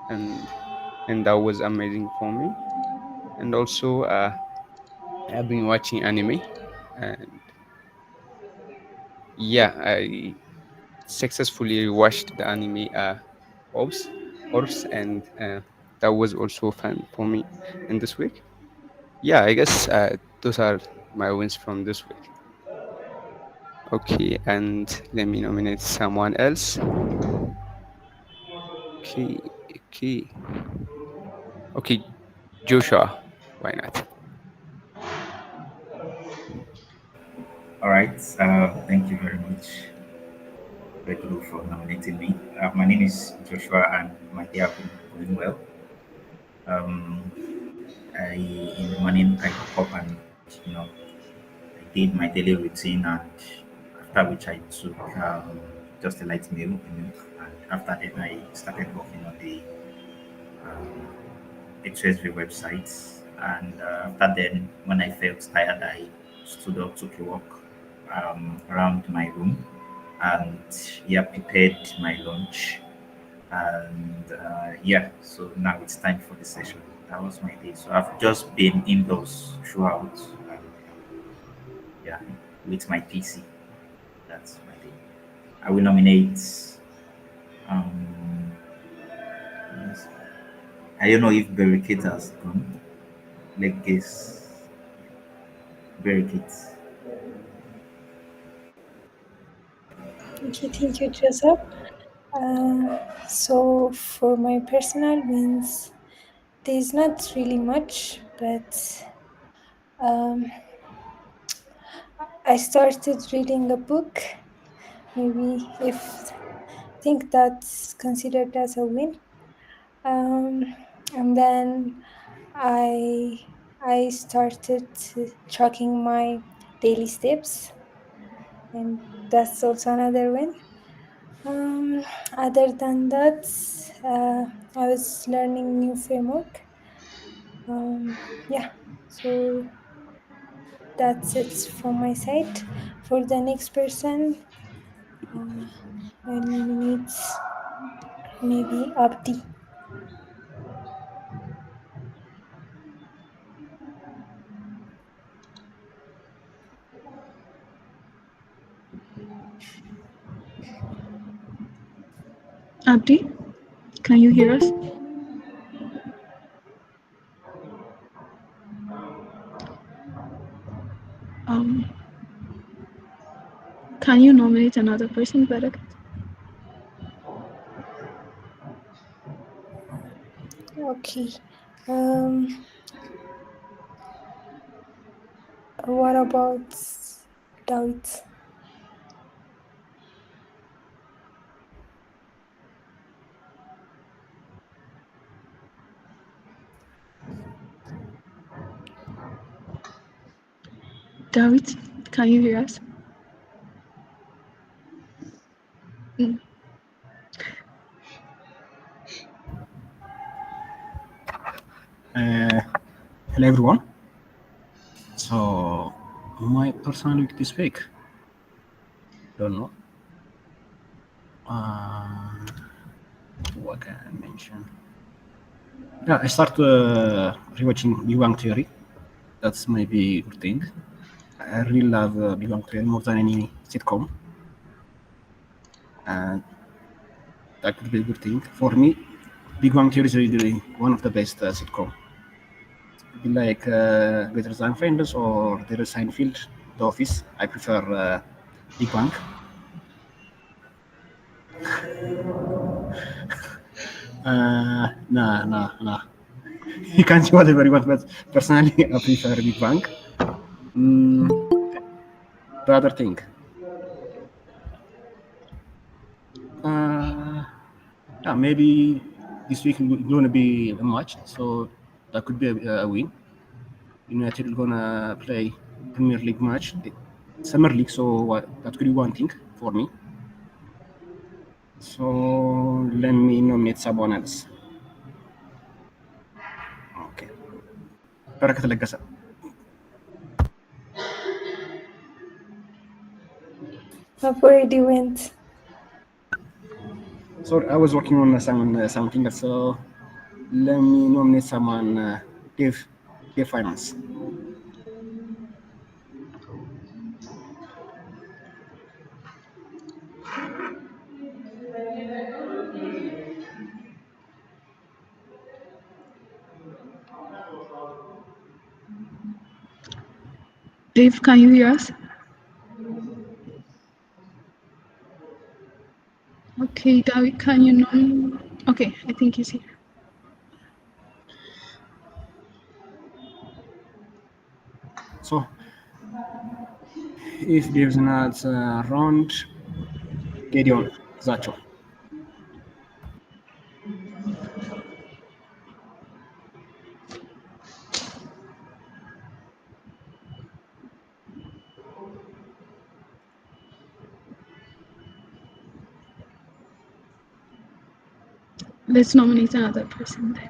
and that was amazing for me. And also, I've been watching anime, and yeah, I successfully watched the anime Orbs, Orbs, and that was also fun for me in this week. Yeah, I guess those are my wins from this week. Okay, and let me nominate someone else. Okay, okay, okay, Joshua. Why not? All right. Thank you very much, Regulo, for nominating me. My name is Joshua, and my day have been going well. Um, in the morning, I woke up and I did my daily routine, and after which I took just a light meal, and after that I started working on the A2SV website. And after then, when I felt tired, I stood up, took a walk around my room, and yeah, prepared my lunch. And yeah, so now it's time for the session. That was my day. So I've just been indoors throughout, and yeah, with my PC. That's my day. I will nominate. Um, I don't know if barricade has gone. Like this barricades. Okay, thank you, Joseph. So for my personal wins, there's not really much, but um, I started reading a book. Maybe if think that's considered as a win. Um, and then I I started tracking my daily steps, and that's also another win. Um, Other than that, I was learning new framework. Yeah, so that's it from my side. For the next person, I'll nominate maybe Abdi. Abdi, can you hear us? Um, can you nominate another person, Bedak? Okay. Um, what about David? David, can you hear us? Mm. Hello everyone. So my personal week this week, don't know. Uh, what can I mention? Yeah, I start rewatching Big Bang Theory. That's maybe a good thing. I really love Big Bang Theory more than any sitcom, and that could be a good thing for me. Big Bang Theory is really one of the best sitcom. Like Better Than Friends or there is Seinfeld, The Office. I prefer Big Bang. Nah, nah, nah. You can see whatever you want, but personally, I prefer Big Bang. Mm, the other thing, uh, yeah, maybe this week is going to be a match, so that could be a win. United are gonna play Premier League match, Summer League, so that could be one thing for me. So let me nominate someone else. Okay. Barakat Lagasa. I've already went. Sorry, I was working on something, so Let me nominate someone, Dave Finance. Dave, can you hear us? Okay, David, can you know? Okay, I think he's here. So, if Dave's not around, Gideon Zacho. Let's nominate another person then.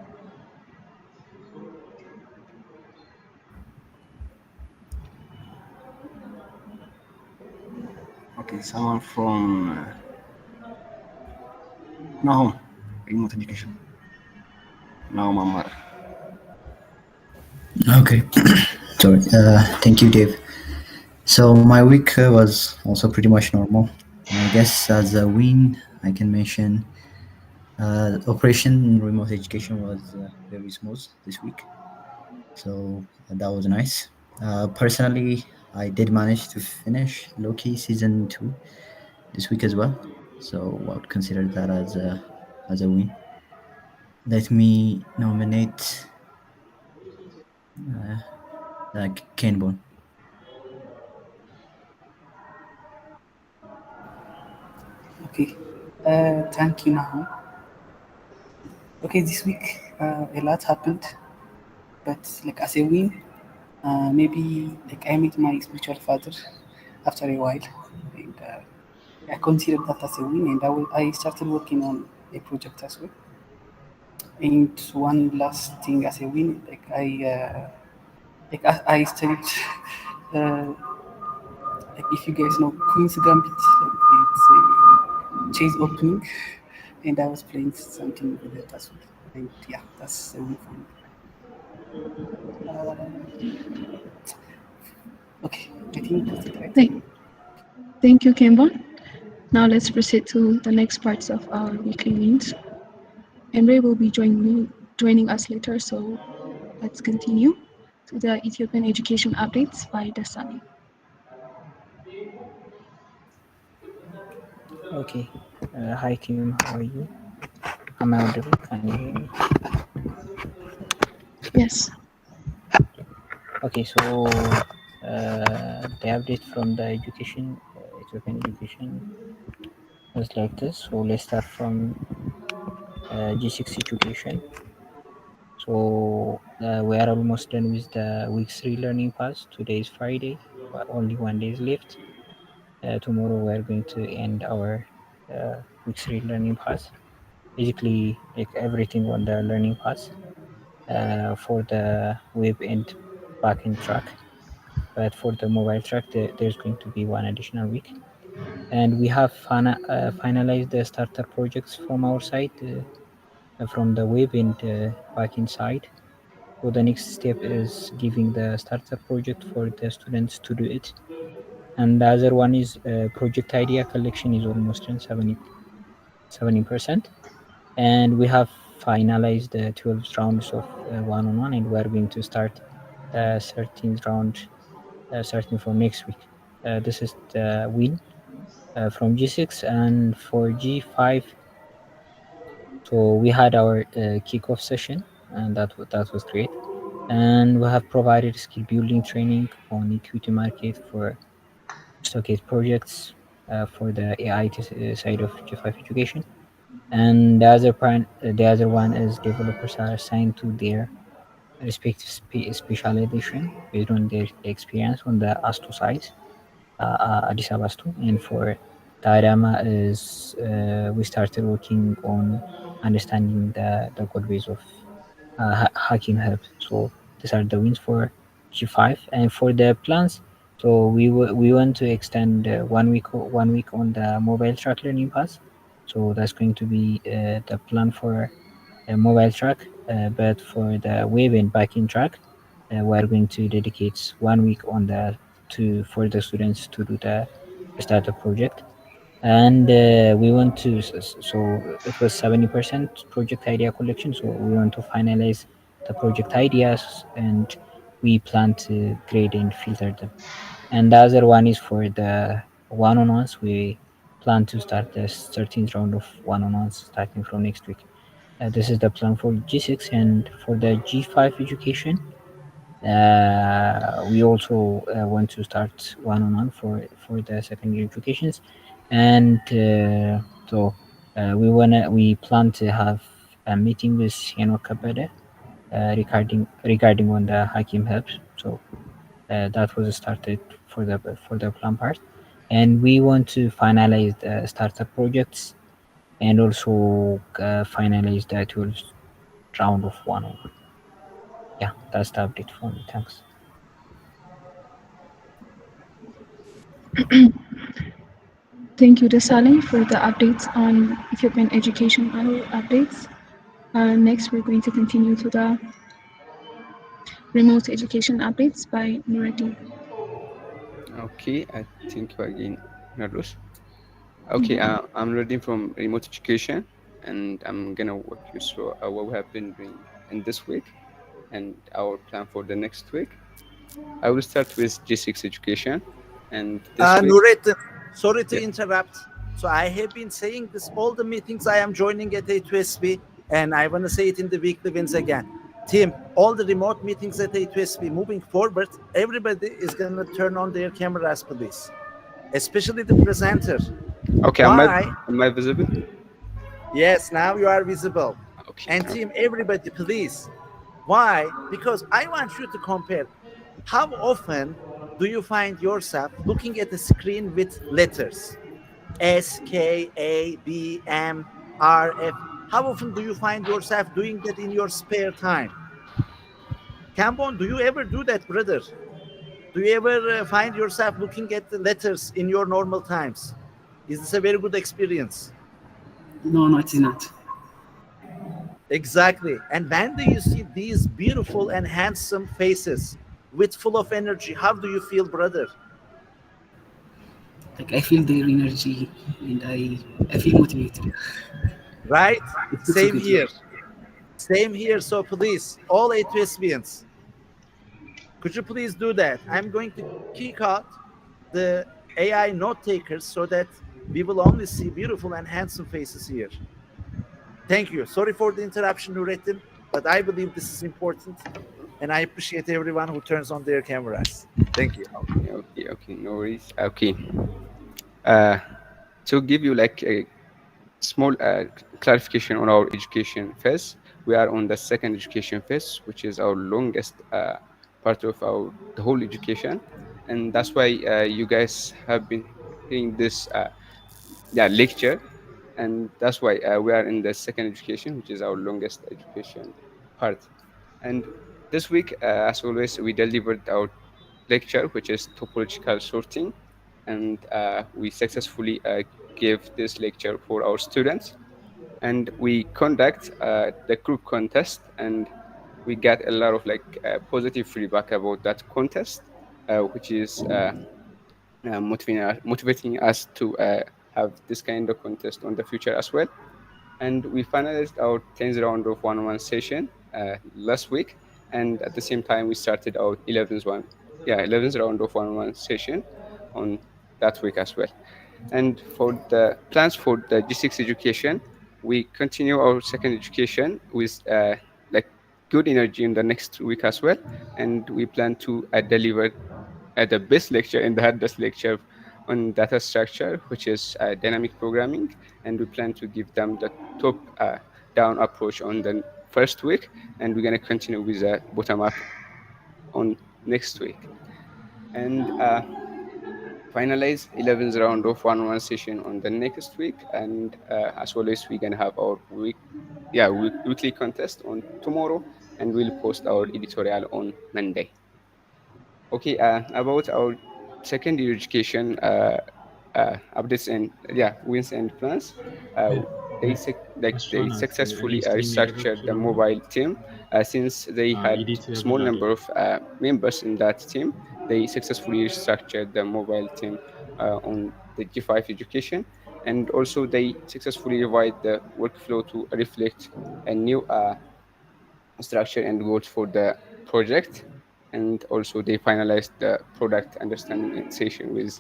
Okay, someone from Nahum, remote education. Nahum Ammar. Okay, sorry. Thank you, Dave. So my week was also pretty much normal. I guess as a win, I can mention Operation Remote Education was very smooth this week. So that was nice. Personally, I did manage to finish Loki season 2 this week as well. So I would consider that as a win. Let me nominate Kenbon. Okay. Thank you, Nahum. Okay, this week a lot happened, but like as a win, maybe like I met my spiritual father after a while, and I consider that as a win. And I started working on a project as well. And one last thing as a win, I studied uh, like if you guys know Queen's Gambit, like it's a chase opening, and I was playing something with it as well. And yeah, that's a win for me. Okay, I think that's it, right? Thank you, Kenbon. Now let's proceed to the next parts of our weekly wins. Emre will be joining us later, so let's continue to the Ethiopian education updates by Dasani. Okay. Hi team, how are you? Am I audible? Can you hear me? Yes. Okay, so the update from the Ethiopian education is like this. So let's start from G6 education. So we are almost done with the week 3 learning pass. Today is Friday, but only 1 day is left. Tomorrow we are going to end our week 3 learning pass. Basically, like everything on the learning pass for the web and backend track. But for the mobile track, there's going to be one additional week. And we have finalized the starter projects from our side, from the web and backend side. So the next step is giving the starter project for the students to do it. And the other one is project idea collection is almost done, 70%. And we have finalized the 12 rounds of one-on-one, and we're going to start the 13th round starting from next week. This is the win from G6. And for G5, so we had our kickoff session, and that was great. And we have provided skill building training on equity market for Stockade projects for the AI side of G5 education. And the other one is developers are assigned to their respective specialization based on their experience on the ASTO side, Addis Ababa ASTO. And for Diorama is we started working on understanding the code base of hacking help. So these are the wins for G5. And for the plans, so we want to extend 1 week on the mobile track learning pass. So that's going to be the plan for a mobile track. but for the web and backend track, we are going to dedicate 1 week on the to for the students to do the startup project. And we want to so it was 70% project idea collection, so we want to finalize the project ideas, and we plan to grade and filter them. And the other one is for the one-on-ones. We plan to start the 13th round of one-on-ones starting from next week. This is the plan for G6. And for the G5 education, we also want to start one-on-one for the secondary educations. And we plan to have a meeting with Henok Kabede regarding on the Hakim helps. So that was started for the plan part, and we want to finalize the startup projects, and also finalize the 12th round of one-on-one. Yeah, that's the update for me. Thanks. Thank you, Desali, for the updates on Ethiopian educational updates. Next, we're going to continue to the remote education updates by Nuruddin. Okay, I thank you again, Narus. Okay, I'm reading from remote education, and I'm gonna walk you through what we have been doing in this week and our plan for the next week. I will start with G6 education, and this week, Nurettin, sorry to yeah, interrupt. So I have been saying this all the meetings I am joining at A2SV, and I want to say it in the weekly wins again. Team, all the remote meetings at A2SV moving forward, everybody is going to turn on their cameras, please. Especially the presenter. okay, Why? am I visible? Yes, now you are visible. Okay, And team, everybody, please. Why? Because I want you to compare. How often do you find yourself looking at the screen with letters? S, K, A, B, M, R, F. How often do you find yourself doing that in your spare time? Cambon, do you ever do that, brother? Do you ever find yourself looking at the letters in your normal times? Is this a very good experience? No, no, it is not. Exactly. And when do you see these beautiful and handsome faces with full of energy? How do you feel, brother? Like I feel their energy and I feel motivated. Right? It feels so Same good, yeah. here. Same here. So please, all A2SBians, could you please do that? I'm going to kick out the AI note takers so that we will only see beautiful and handsome faces here. Thank you. Sorry for the interruption, Nurettin, but I believe this is important, and I appreciate everyone who turns on their cameras. Thank you. okay, no worries. Okay, uh, to give you like a small clarification on our education phase, we are on the second education phase, which is our longest part of our the whole education, and that's why you guys have been hearing this lecture, and that's why we are in the second education, which is our longest education part. And this week, as always, we delivered our lecture, which is topological sorting, and we successfully gave this lecture for our students. And we conduct the group contest, and we got a lot of like positive feedback about that contest, which is motivating us to have this kind of contest on the future as well. And we finalized our 10th round of one-on-one session last week, and at the same time we started our 11th round of one-on-one session on that week as well. And for the plans for the G6 education, we continue our second education with like good energy in the next week as well, and we plan to deliver the best lecture and the hardest lecture on data structure, which is dynamic programming, and we plan to give them the top down approach on the first week, and we're going to continue with the bottom up on next week. And finalize 11th round of one-on-one session on the next week, and as always we're going to have our weekly contest on tomorrow, and we'll post our editorial on Monday. Okay, about our secondary education updates and wins and plans. they successfully restructured the mobile team since they had small number of members in that team. They successfully restructured the mobile team on the G5 education, and also they successfully revised the workflow to reflect a new structure and goals for the project. And also they finalized the product understanding and session with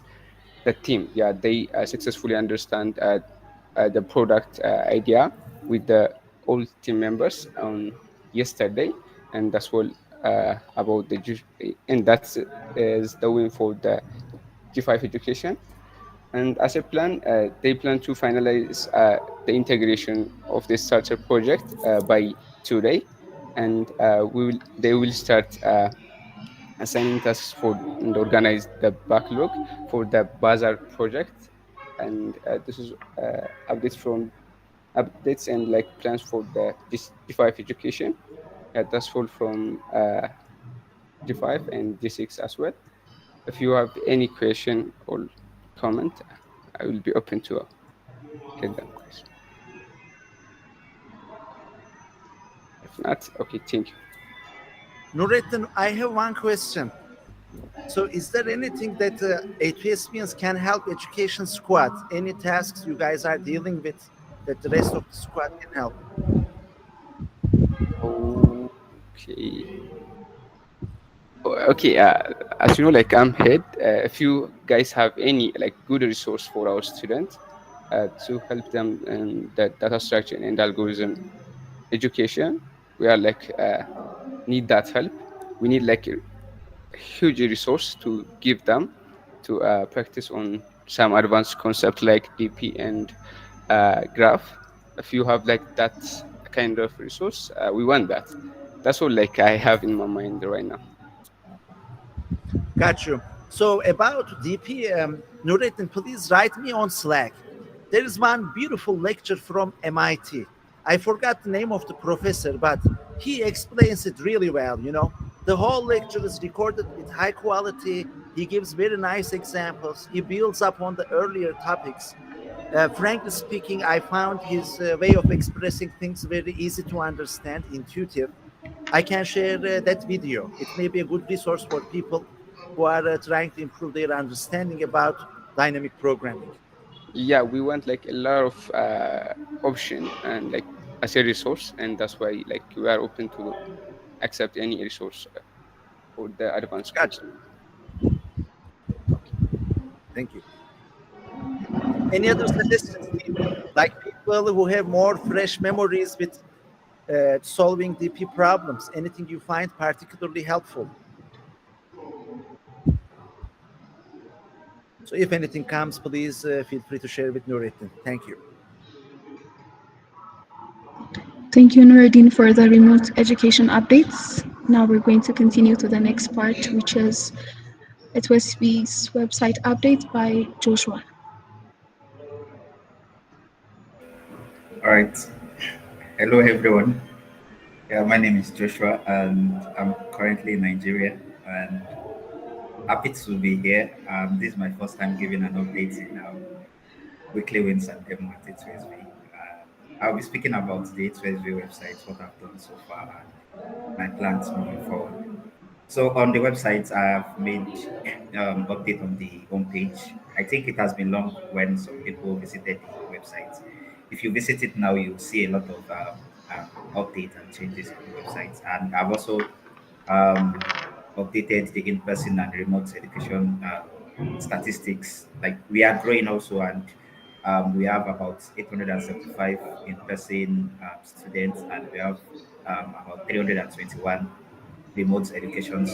the team. Yeah, they successfully understand the product idea with the all team members on yesterday, and that's all about the and that's is the win for the G5 education. And as a plan, they plan to finalize the integration of this starter project by today, and they will start assigning tasks for and organize the backlog for the Bazaar project. And this is updates from updates and like plans for the G5 education. Yeah, that's all from G5 and G6 as well. If you have any question or comment, I will be open to get them, guys. If not, okay, thank you. Nurettin, I have one question. So, is there anything that A2SPians can help education squad? Any tasks you guys are dealing with that the rest of the squad can help? Okay. Okay, as you know, like I'm head. If you guys have any like good resource for our students to help them in the data structure and algorithm education, we are like need that help. We need like a huge resource to give them to practice on some advanced concept like DP and graph. If you have like that kind of resource, we want that. That's all like I have in my mind right now. Got you. So about DP, Nurettin, please write me on Slack. There is one beautiful lecture from MIT. I forgot the name of the professor, but he explains it really well. The whole lecture is recorded with high quality. He gives very nice examples. He builds up on the earlier topics. Frankly speaking, I found his way of expressing things very easy to understand, intuitive. I can share that video. It may be a good resource for people who are trying to improve their understanding about dynamic programming. Yeah, we want like a lot of option and like as a resource, and that's why like we are open to accept any resource for the advanced Gotcha. concept. Okay. Thank you. Any other suggestions, team? Like people who have more fresh memories with solving DP problems? Anything you find particularly helpful? So if anything comes, please feel free to share with Nurettin. Thank you. Thank you, Nuruddin, for the remote education updates. Now we're going to continue to the next part, which is A2SV's website update by Joshua. All right. Hello, everyone. Yeah, my name is Joshua, and I'm currently in Nigeria. And happy to be here. This is my first time giving an update in weekly wins and demo at A2SV. I'll be speaking about the A2SV website, what I've done so far, and my plans moving forward. So on the website, I've made update on the homepage. I think it has been long when some people visited the website. If you visit it now, you'll see a lot of update and changes on the website. And I've also um, updated the in-person and remote education statistics. Like we are growing also, and we have about 875 in-person students, and we have about 321 remote education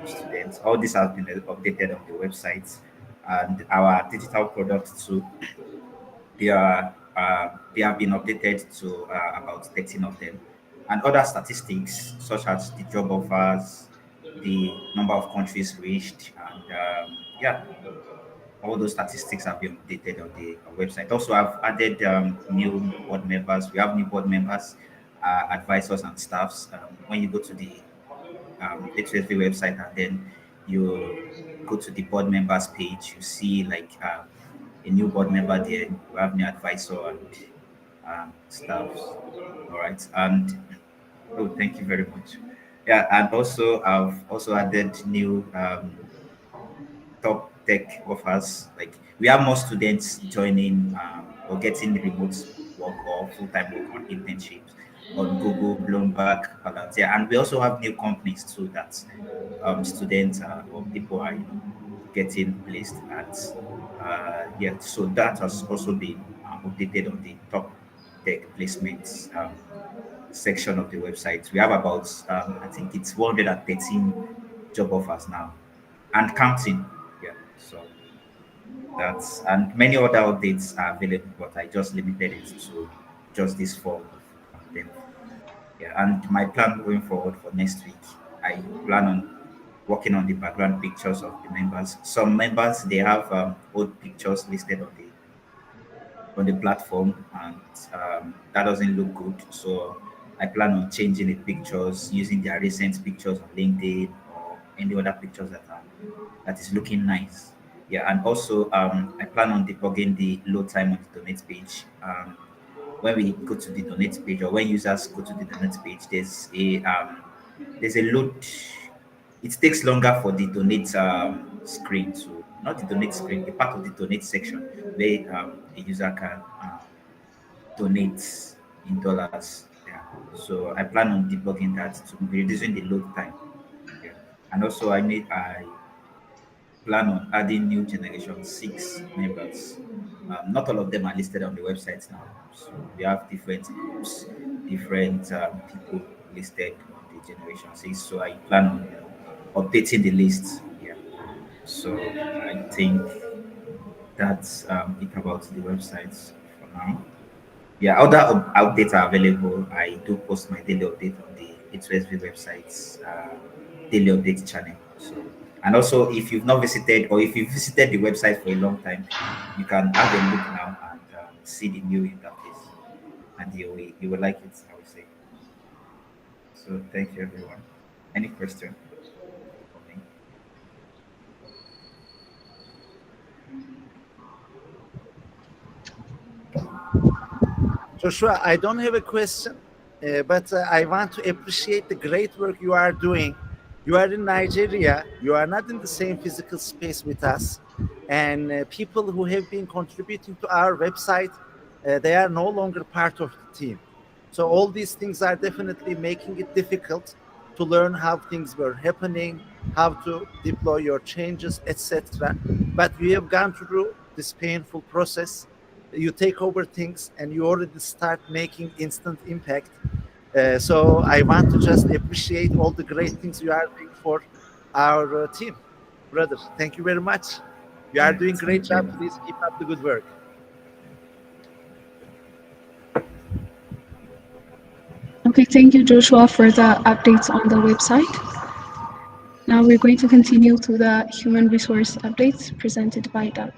students. All this has been updated on the website, and our digital products too. They have been updated to about 13 of them, and other statistics such as the job offers, the number of countries reached, and yeah, all those statistics have been updated on the website. Also, I've added new board members. We have new board members, advisors, and staffs. When you go to the HSV website and then you go to the board members page, you see like a new board member there. You have new advisor and staffs. All right, and oh, thank you very much. Yeah, and also I've also added new top tech offers. Like we have more students joining or getting remote work or full-time work on internships on Google, Bloomberg, Palantir, and we also have new companies too that students or people are getting placed at. Yeah, so that has also been updated on the top tech placements section of the website. We have about I think it's 113 job offers now and counting. Yeah, so that's and many other updates are available, but I just limited it to just this four of them. Yeah, and my plan going forward for next week, I plan on working on the background pictures of the members. Some members they have old pictures listed on the platform, and that doesn't look good. So I plan on changing the pictures using their recent pictures on LinkedIn or any other pictures that is looking nice. Yeah, and also I plan on debugging the load time on the donate page. When we go to the donate page or when users go to the donate page, there's a load. It takes longer for the donate screen to not the donate screen, the part of the donate section where a user can donate in dollars. Yeah. So I plan on debugging that to be reducing the load time. Yeah. And also I plan on adding new generation 6 members. Not all of them are listed on the website now. So we have different groups, different people listed on the generation 6. So I plan on updating the list. Yeah. So I think that's it about the websites for now. Yeah, other updates are available. I do post my daily update on the A2SV website's daily update channel. So, and also if you've not visited or if you visited the website for a long time, you can have a look now and see the new interface, and you will like it. I would say. So, thank you, everyone. Any question for me? Joshua, I don't have a question, but I want to appreciate the great work you are doing. You are in Nigeria, you are not in the same physical space with us, and people who have been contributing to our website, they are no longer part of the team. So all these things are definitely making it difficult to learn how things were happening, how to deploy your changes, etc. But you have gone through this painful process. You take over things and you already start making instant impact. So I want to just appreciate all the great things you are doing for our team, brother. Thank you very much. You are Yeah, doing great thank job. you. Please keep up the good work. Okay, thank you, Joshua, for the updates on the website. Now we're going to continue to the human resource updates presented by Doug.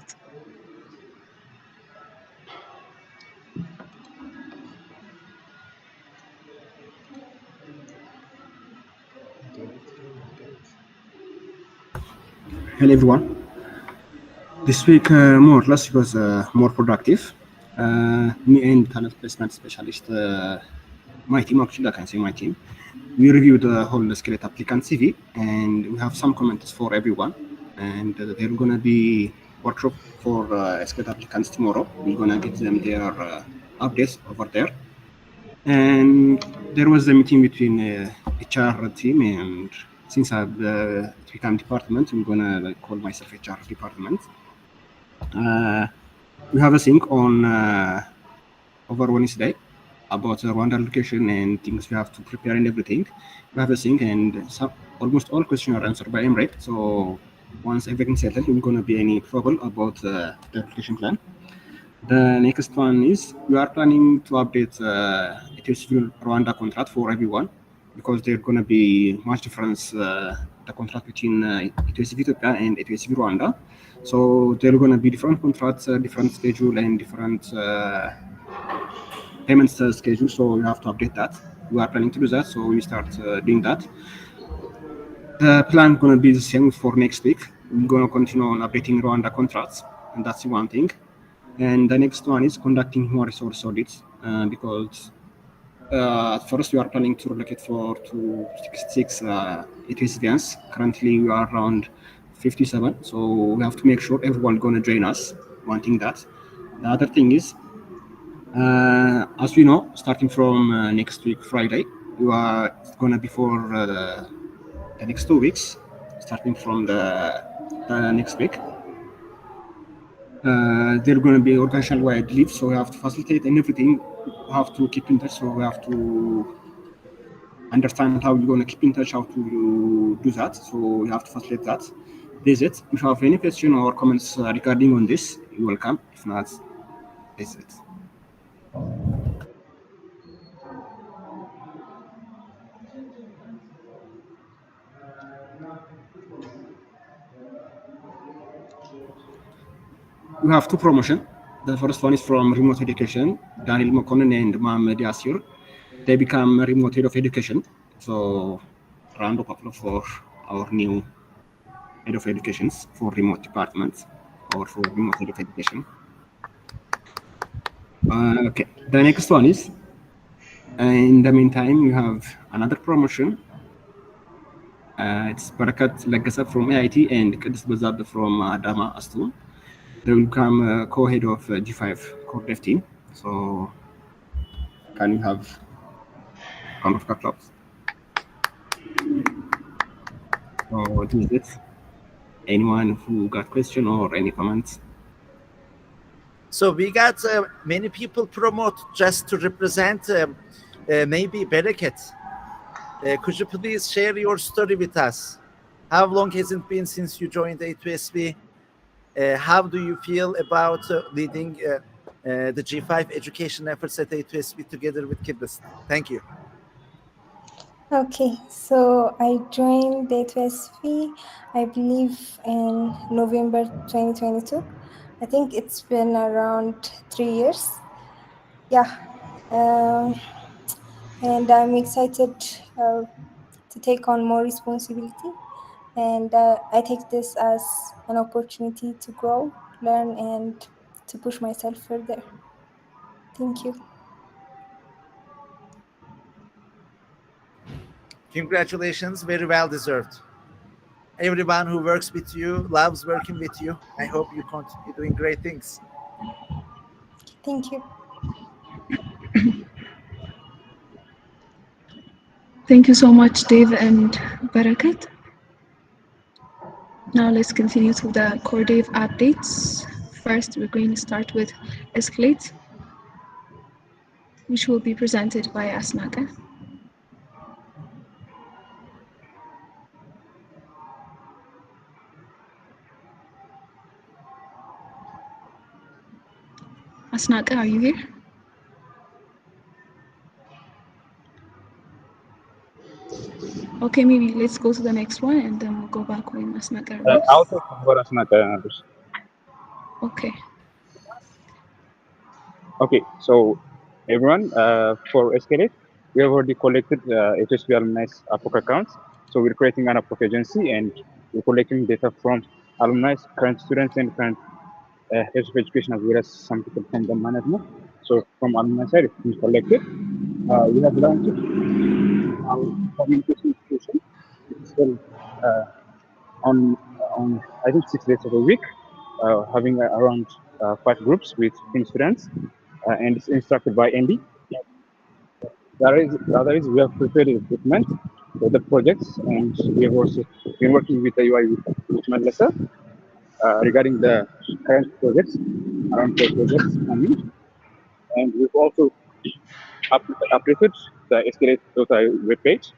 Hello everyone. This week, more or less, was more productive. Me and talent placement specialist, my team actually, I can say my team, we reviewed the whole skillet applicant CV, and we have some comments for everyone. And there are gonna be workshop for skillet applicants tomorrow. We're gonna get them their updates over there. And there was a meeting between HR team, and since I've become department, I'm gonna call myself HR department. We have a thing on over Wednesday about Rwanda location and things we have to prepare and everything. We have a thing, and almost all questions are answered by Emrate. So once everything settled, we're gonna be any trouble about the application plan. The next one is we are planning to update A2SV Rwanda contract for everyone because there's going to be much difference the contract between A2SV Ethiopia and A2SV Rwanda. So there are going to be different contracts, different schedule, and different payment schedule. So you have to update that. We are planning to do that, so we start doing that. The plan going to be the same for next week. We're going to continue on updating Rwanda contracts, and that's one thing. And the next one is conducting human resource audits. because at first we are planning to relocate for to 66 A2S. Currently we are around 57, so we have to make sure everyone gonna join us wanting that. The other thing is, as we know, starting from next week Friday, we are it's gonna be for the next 2 weeks, starting from the next week. They're going to be organizational wide leave, so we have to facilitate and everything. We have to keep in touch, so we have to understand how you're going to keep in touch, how to do that. So we have to facilitate that. This is it. If you have any question or comments regarding on this, you're welcome. If not, this is it. We have two promotions. The first one is from remote education, Daniel Mokonnen and Mohamed Yasir. They become remote head of education. So round of applause for our new head of educations for remote departments or for remote head of education. Okay, the next one is, in the meantime, we have another promotion. It's Barakat Lagasa from AIT and Kadis Bazad from Adama Astum. They will become co-head of G5 core dev team. So can you have round of applause? So this is it. Anyone who got question or any comments? So we got many people promote just to represent maybe Bereket. Could you please share your story with us? How long has it been since you joined A2SV? How do you feel about leading the G5 education efforts at A2SV together with Kiblis? Thank you. Okay, so I joined the A2SV, I believe, in November 2022. I think it's been around 3 years. Yeah, um, and I'm excited to take on more responsibility. And I take this as an opportunity to grow, learn, and to push myself further. Thank you. Congratulations, very well deserved. Everyone who works with you loves working with you. I hope you continue doing great things. Thank you. Thank you so much, Dave and Barakat. Now let's continue to the core Dave updates. First, we're going to start with Escalate, which will be presented by Asnaga. Asnaga, are you here? Okay, maybe let's go to the next one and then we'll go back when Asnaga arrives. I'll take over as another. Okay. Okay, so everyone, for Escalate, we have already collected HSP alumni APOC accounts. So we're creating an APOC agency and we're collecting data from alumni, current students, and current heads of education, as well as some people from the management. So from alumni side, it's been collected. We have launched our communication institution. It's still on I think 6 days of a week, having around 5 groups with 10 students, and it's instructed by Andy. The other is we have prepared a document for the projects, and we have also been working with the UI with Melissa regarding the current projects, around 4 projects coming, and we've also updated the escalate.io webpage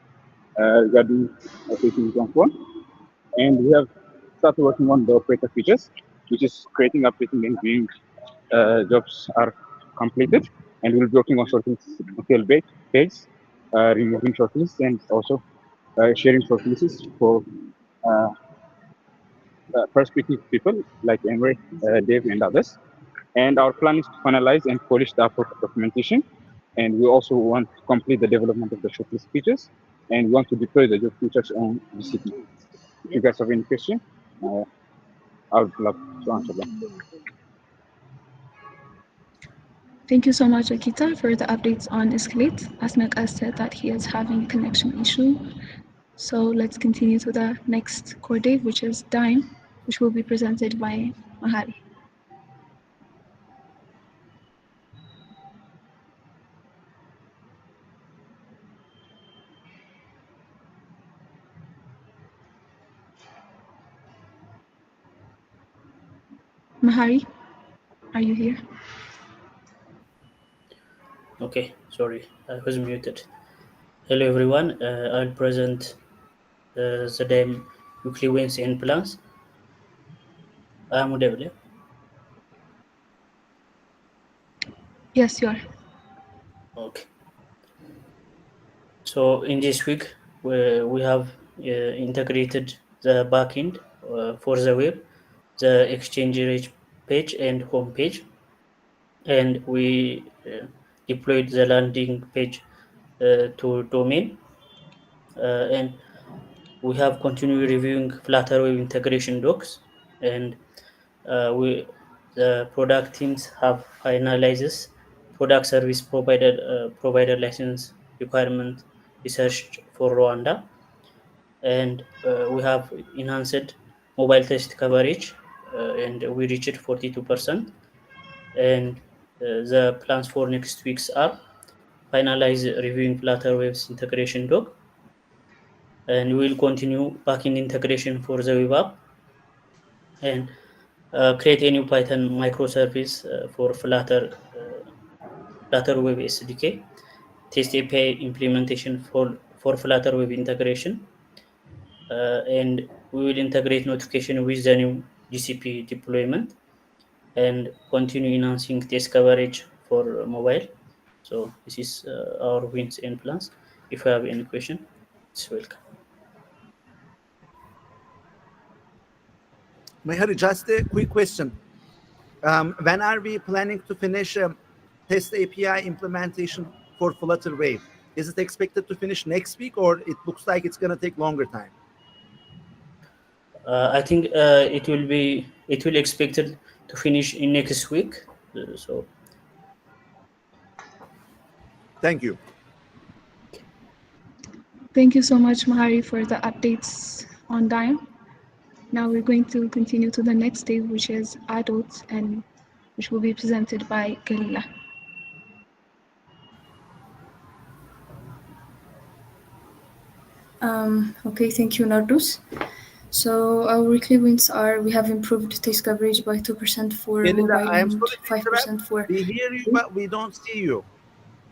regarding updating one. And we have started working on the operator features, which is creating, updating, and viewing jobs are completed. And we'll be working on shortlists until page, removing shortlists, and also sharing shortlists for uh, perspective people like Emre, Dave, and others. And our plan is to finalize and polish the upper documentation. And we also want to complete the development of the shortlist features, and we want to deploy the job features on GCP. If you guys have any question, I would love to answer them. Thank you so much, Akita, for the updates on Escalate. Asnak said that he is having a connection issue. So let's continue to the next core date, which is Dime, which will be presented by Mahari. Mahari, are you here? Okay, sorry, I was muted. Hello everyone, I'll present the DEM weekly wins and plans. I'm Udevle. Yes, you are. Okay, so in this week we have integrated the backend for the web, the exchange rate page and home page, and we deployed the landing page to domain, and we have continued reviewing Flutter Web integration docs, and we the product teams have finalizes product service provider license requirement researched for Rwanda, and we have enhanced mobile test coverage, and we reached 42%. And the plans for next weeks are finalize reviewing Flutter Web's integration doc, and we will continue backend integration for the web app, and create a new Python microservice for Flutter Web SDK, test API implementation for Flutter Web integration, and we will integrate notification with the new GCP deployment, and continue enhancing test coverage for mobile. So this is our wins and plans. If you have any question, it's welcome. Mehari, just a quick question. When are we planning to finish test API implementation for Flutter Wave? Is it expected to finish next week, or it looks like it's going to take longer time? I think it will expected to finish in next week. So Thank you. Thank you so much, Mahari, for the updates on Dime. Now we're going to continue to the next day, which is adults, and which will be presented by Galila. Okay, thank you, Nardus. So our weekly wins are: we have improved taste coverage by 2% for Elida, mobile I am and sorry to interrupt. 5% for. We hear you, but we don't see you.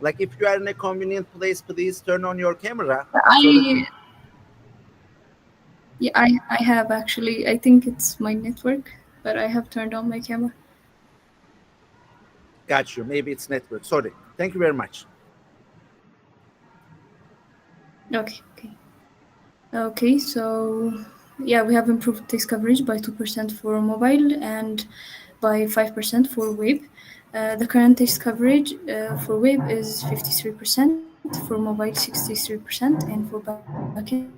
Like, if you are in a convenient place, please turn on your camera so that I have actually. I think it's my network, but I have turned on my camera. got you. Maybe it's network. Sorry. Thank you very much. Okay, so yeah, we have improved text coverage by 2% for mobile and by 5% for web. The current text coverage for web is 53%, for mobile 63%, and for backend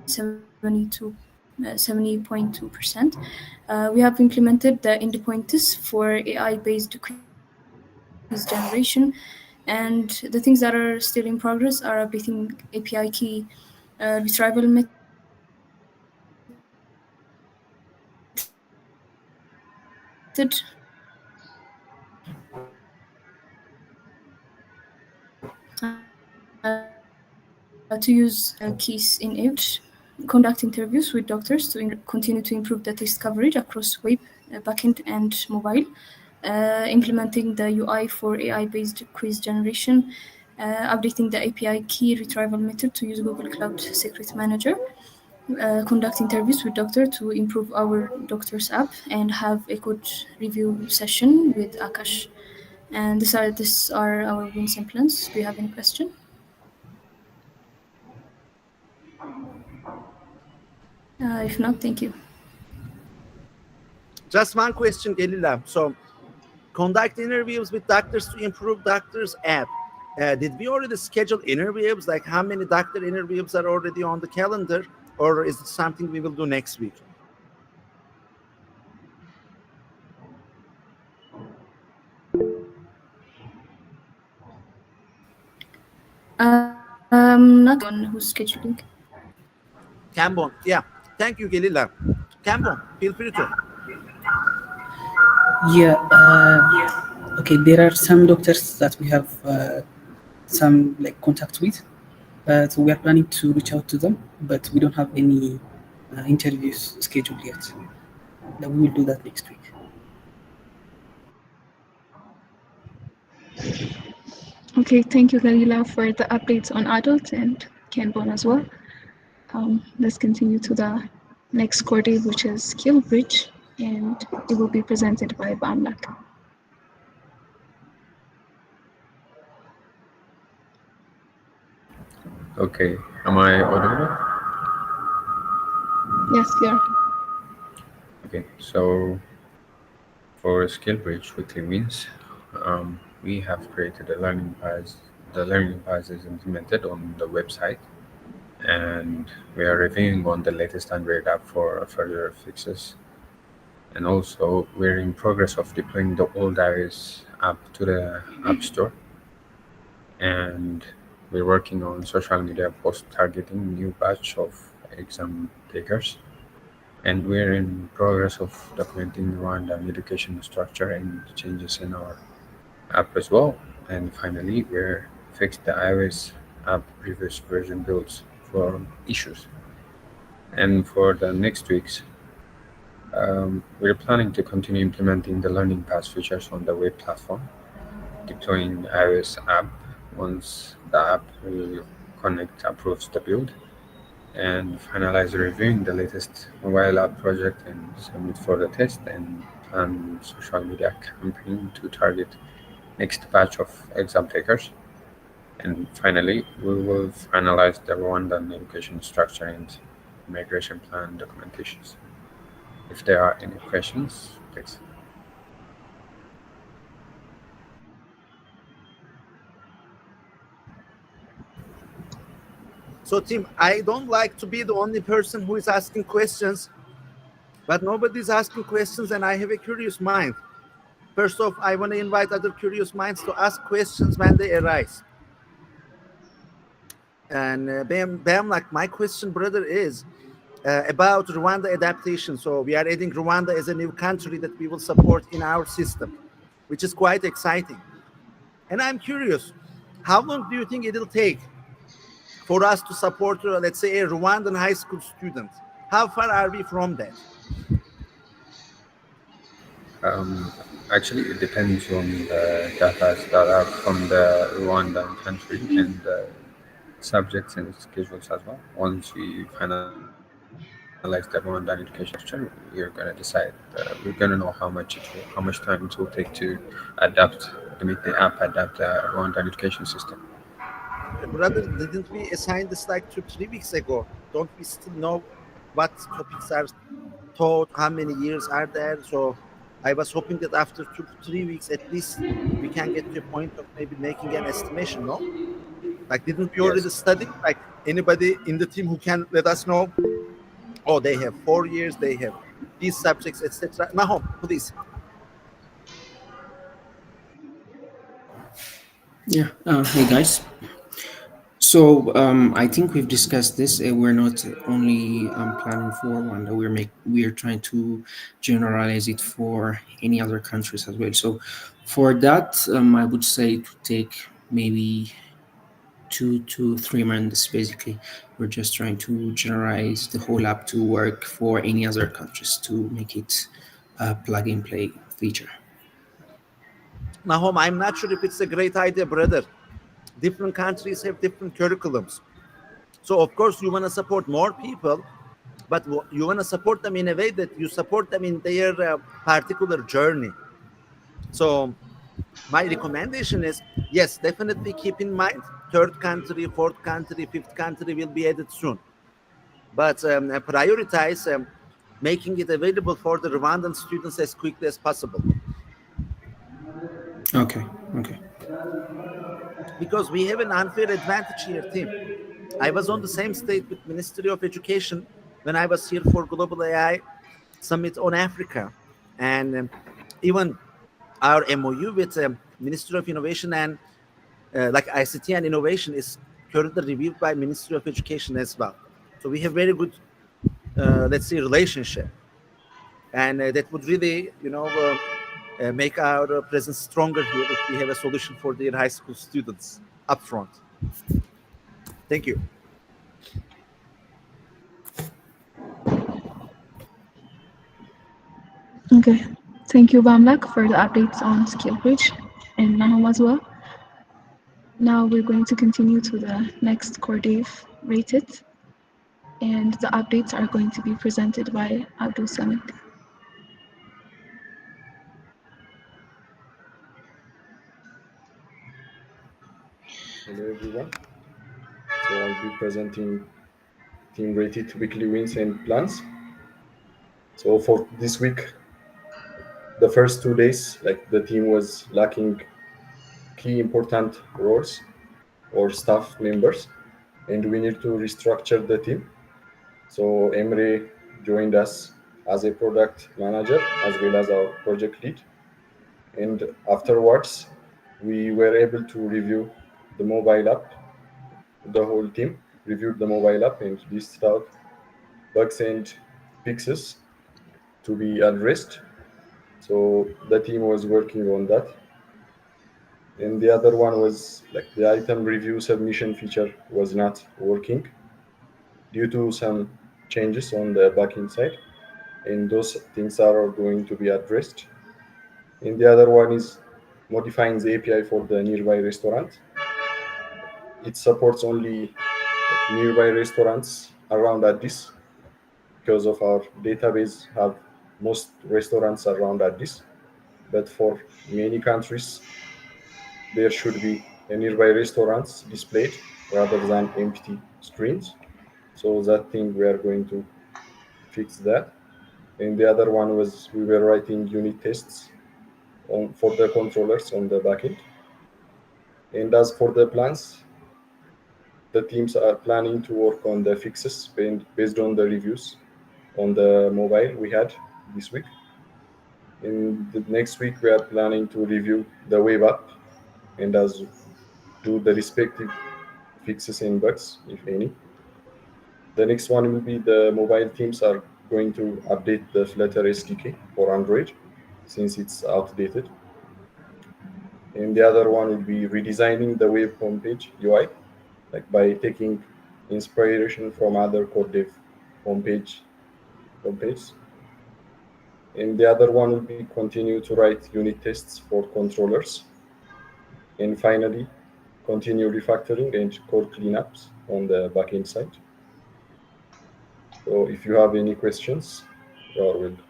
70.2%. We have implemented the endpoints for AI-based quiz generation, and the things that are still in progress are updating API key retrieval method to use keys in each, conduct interviews with doctors to continue to improve the test coverage across web, backend, and mobile, implementing the UI for AI-based quiz generation, updating the API key retrieval method to use Google Cloud Secret Manager, conduct interviews with doctor to improve our doctor's app, and have a code review session with Akash. And these are our wins and plans. Do you have any question? If not, thank you. Just one question, Galila. So, conduct interviews with doctors to improve doctors' app. Did we already schedule interviews? Like, how many doctor interviews are already on the calendar, or is it something we will do next week? Not on who's scheduling. Cambon, yeah. Thank you, Gelila. Cambon, feel free to. Yeah. Okay. There are some doctors that we have some like contact with, but we are planning to reach out to them, but we don't have any interviews scheduled yet. That we will do that next week. Okay, thank you, Galila, for the updates on adults and Canbon as well. Let's continue to the next quarter, which is Skill Bridge, and it will be presented by Bamlak. Okay, am I audible? Yes, yeah. Okay, so for skill bridge weekly wins, we have created a learning path. The learning path is implemented on the website, and we are reviewing on the latest Android app for further fixes. And also, we're in progress of deploying the old iOS app to the App Store, and we're working on social media post targeting new batch of exam takers, and we're in progress of documenting Rwandan education structure and changes in our app as well. And finally, we're fixed the iOS app previous version builds for issues. And for the next weeks, we're planning to continue implementing the learning path features on the web platform, deploying iOS app once the app will connect approves the build, and finalize reviewing the latest mobile app project and submit for the test, and plan social media campaign to target next batch of exam takers. And finally, we will finalize the Rwandan education structure and migration plan documentations. If there are any questions, please. So, Tim, I don't like to be the only person who is asking questions, but nobody's asking questions, and I have a curious mind. First off, I want to invite other curious minds to ask questions when they arise. And Bam, like my question, brother, is about Rwanda adaptation. So we are adding Rwanda as a new country that we will support in our system, which is quite exciting. And I'm curious, how long do you think it'll take for us to support, let's say, a Rwandan high school student? How far are we from that? Um, Actually, it depends on the data that are from the Rwandan country and the subjects and schedules as well. Once we finalize the Rwandan education structure, we're gonna decide. We're gonna know how much time it will take to adapt to make the app adapt the Rwandan education system. Brother, didn't we assign this like 2 3 weeks ago? Don't we still know what topics are taught, how many years are there? So I was hoping that after 2 3 weeks at least we can get to a point of maybe making an estimation, no? Like, didn't we Yes. already study? Like, anybody in the team who can let us know? Oh, they have 4 years, they have these subjects, etc. Nahom, please. Yeah. Hey guys. So I think we've discussed this. We're not only planning for Rwanda. We're trying to generalize it for any other countries as well. So for that, I would say it would take maybe 2 to 3 months. Basically, we're just trying to generalize the whole app to work for any other countries to make it a plug and play feature. Nahom, I'm not sure if it's a great idea, brother. Different countries have different curriculums. So, of course, you want to support more people, but you want to support them in a way that you support them in their particular journey. So, my recommendation is yes, definitely keep in mind third country, fourth country, fifth country will be added soon. But prioritize making it available for the Rwandan students as quickly as possible. Okay. Okay. Because we have an unfair advantage here, team. I was on the same state with Ministry of Education when I was here for Global AI Summit on Africa, and even our MOU with Ministry of Innovation and like ICT and Innovation is currently reviewed by Ministry of Education as well. So we have very good, let's say, relationship, and that would really, make our presence stronger here if we have a solution for their high school students upfront. Thank you. Okay. Thank you, Bamlak, for the updates on SkillBridge and Nahum as well. Now we're going to continue to the next core dev rated, and the updates are going to be presented by Abdul Samit. Hello everyone. So I'll be presenting team rated weekly wins and plans. So for this week, the first 2 days, like the team was lacking key important roles or staff members, and we need to restructure the team. So Emre joined us as a product manager as well as our project lead. And afterwards, we were able to review the mobile app. The whole team reviewed the mobile app and listed out bugs and fixes to be addressed. So the team was working on that. And the other one was like the item review submission feature was not working due to some changes on the backend side. And those things are going to be addressed. And the other one is modifying the API for the nearby restaurant. It supports only like nearby restaurants around Addis because of our database have most restaurants around Addis. But for many countries, there should be a nearby restaurants displayed rather than empty screens. So that thing we are going to fix that. And the other one was we were writing unit tests for the controllers on the backend. And as for the plans, the teams are planning to work on the fixes based on the reviews on the mobile we had this week. In the next week, we are planning to review the web app and as do the respective fixes and bugs, if any. The next one will be the mobile teams are going to update the Flutter SDK for Android since it's outdated. And the other one will be redesigning the web homepage UI, like by taking inspiration from other code dev homepages. And the other one will be continue to write unit tests for controllers. And finally, continue refactoring and code cleanups on the backend side. So if you have any questions, you are welcome.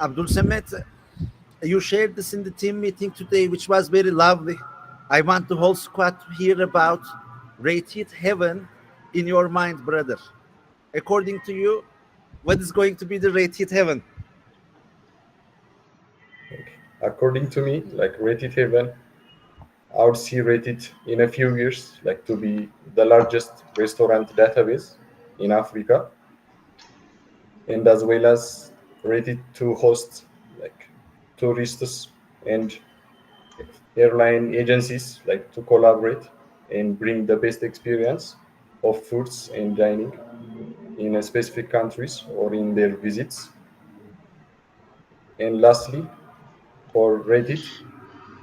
Abdul Samet, you shared this in the team meeting today, which was very lovely. I want the whole squad to hear about rated heaven in your mind, brother. According to you, what is going to be the rated heaven? According to me, like rated heaven, I would see rated in a few years, like to be the largest restaurant database in Africa, and as well as rated to host like tourists and airline agencies like to collaborate and bring the best experience of foods and dining in a specific countries or in their visits. And lastly, for Reddit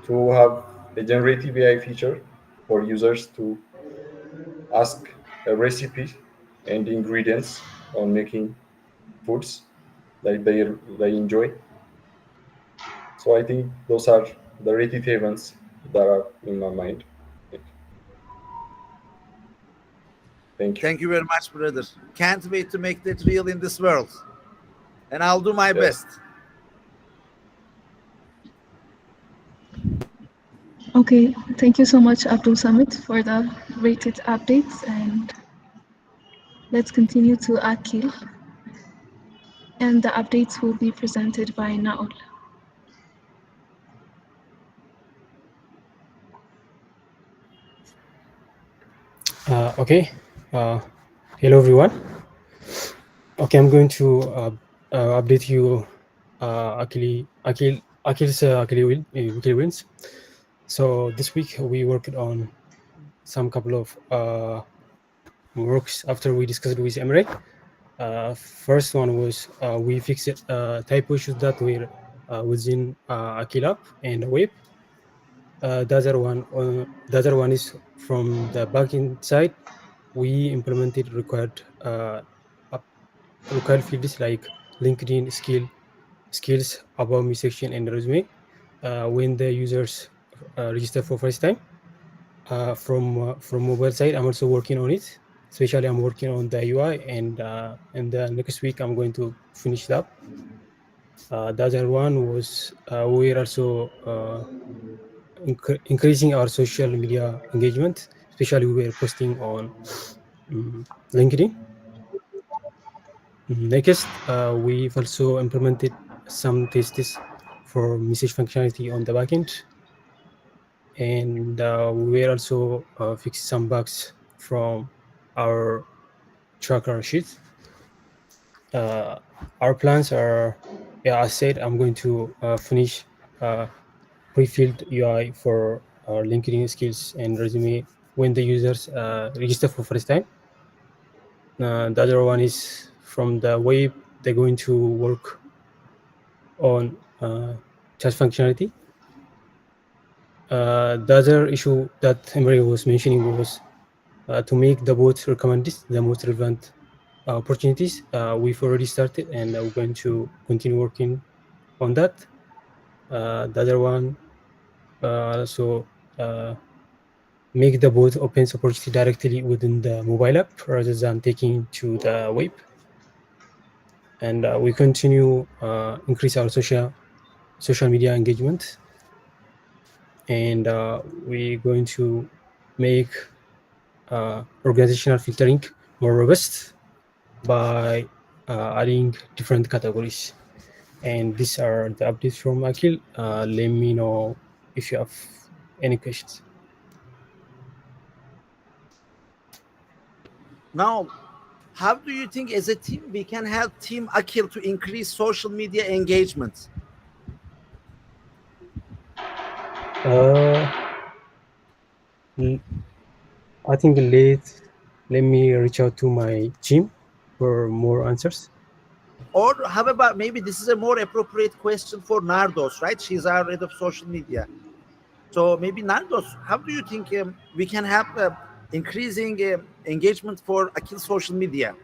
to have a generative AI feature for users to ask a recipe and ingredients on making foods like they enjoy. So I think those are the Reddit events that are in my mind. Thank you. Thank you very much, brother. Can't wait to make that real in this world. And I'll do my Yeah. best. Okay, thank you so much, Abdul Samit, for the rated updates, and let's continue to Akil. And the updates will be presented by Naul. Okay. Hello, everyone. Okay, I'm going to update you, Akil, weekly wins. So this week we worked on some couple of works after we discussed with Emre. First one was we fixed typo issues that were within Akil app and web. The other one is from the backend side. We implemented required fields like LinkedIn skills, about me section, and resume when the users register for first time. From mobile side, I'm also working on it. Especially, I'm working on the UI, and the next week I'm going to finish it up. The other one was we're also increasing our social media engagement. Especially, we were posting on LinkedIn. Next, we've also implemented some tests for message functionality on the backend, and we will also fix some bugs from our tracker sheet. Uh, our plans are, yeah, I said I'm going to finish pre-filled UI for our LinkedIn skills and resume when the users register for first time. The other one is from the web. They're going to work on chat functionality. The other issue that Emery was mentioning was to make the bot recommend the most relevant opportunities. We've already started, and we're going to continue working on that. The other one also make the bot opens opportunity directly within the mobile app rather than taking to the web. And we continue increase our social media engagement, and we're going to make organizational filtering more robust by adding different categories. And these are the updates from Akil. Let me know if you have any questions. Now, how do you think as a team we can help Team Akil to increase social media engagement? Uh, l- I think let me reach out to my team for more answers. Or how about maybe this is a more appropriate question for Nardos, right? She's our head of social media. So maybe Nardos, how do you think we can help increasing engagement for Akil social media?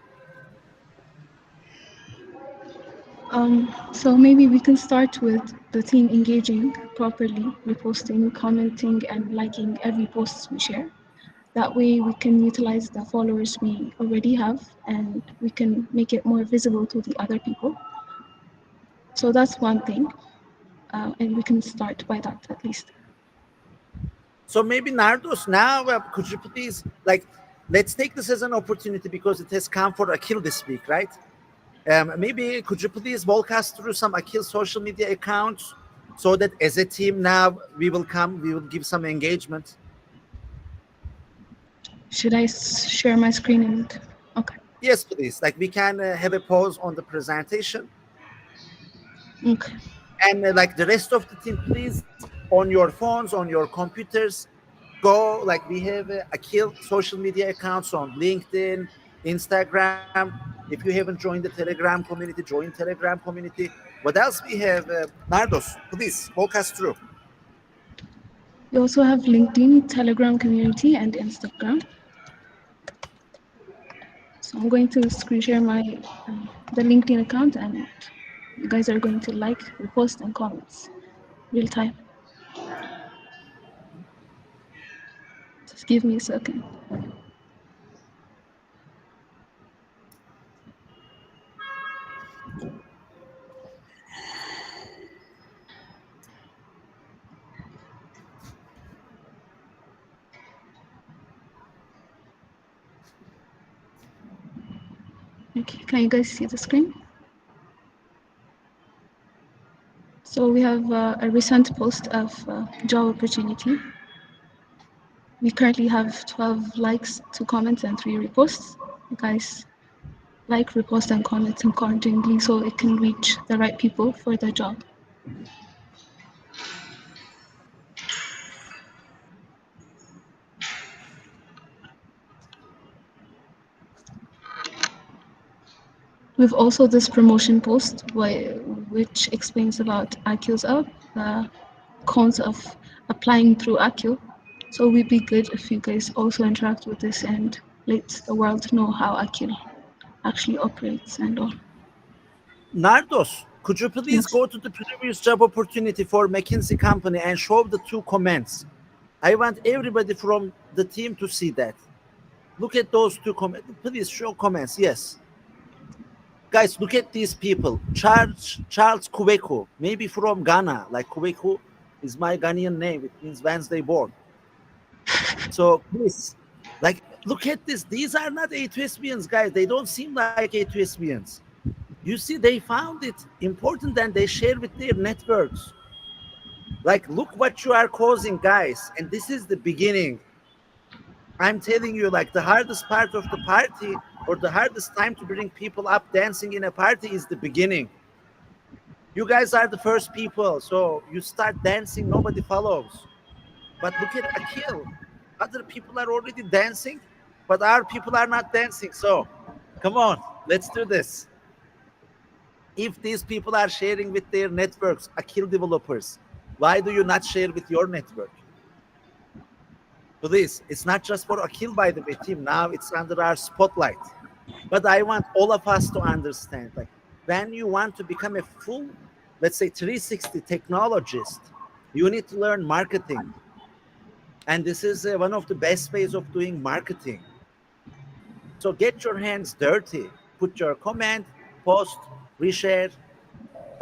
So maybe we can start with the team engaging properly, reposting, commenting, and liking every post we share. That way we can utilize the followers we already have and we can make it more visible to the other people. So that's one thing, and we can start by that at least. So maybe Nardos, now could you please let's take this as an opportunity because it has come for Akil this week, right? Maybe could you please walk us through some Akil social media accounts so that as a team now we will give some engagement. Should I share my screen and okay? Yes, please. Like we can have a pause on the presentation. Okay. And like the rest of the team, please, on your phones, on your computers, go like we have Akil social media accounts on LinkedIn, Instagram. If you haven't joined the Telegram community, join Telegram community. What else we have? Nardos, please walk us through. We also have LinkedIn, Telegram community, and Instagram. So I'm going to screen share my the LinkedIn account, and you guys are going to like, repost, and comments real time. Just give me a second. Okay, can you guys see the screen? So we have a recent post of job opportunity. We currently have 12 likes, 2 comments, and 3 reposts. You guys like, repost, and comment accordingly so it can reach the right people for the job. We've also this promotion post which explains about Akil's app, the cons of applying through Akil. So it would be good if you guys also interact with this and let the world know how Akil actually operates and all. Nardos, could you please Yes. go to the previous job opportunity for McKinsey company and show the two comments? I want everybody from the team to see that. Look at those two comments. Please show comments. Yes. Guys, look at these people. Charles Kubeku, maybe from Ghana. Like Kubeku is my Ghanaian name. It means Wednesday born. So please, like, look at this. These are not A2SBians, guys. They don't seem like A2SBians. You see, they found it important and they share with their networks. Like, look what you are causing, guys. And this is the beginning. I'm telling you, like, the hardest part of the party or the hardest time to bring people up dancing in a party is the beginning. You guys are the first people. So you start dancing, nobody follows. But look at Akil. Other people are already dancing, but our people are not dancing. So come on, let's do this. If these people are sharing with their networks, Akil developers, why do you not share with your network? Please, it's not just for Akil, by the way, team. Now it's under our spotlight. But I want all of us to understand, like, when you want to become a full, let's say, 360 technologist, you need to learn marketing. And this is one of the best ways of doing marketing. So get your hands dirty, put your comment, post, reshare,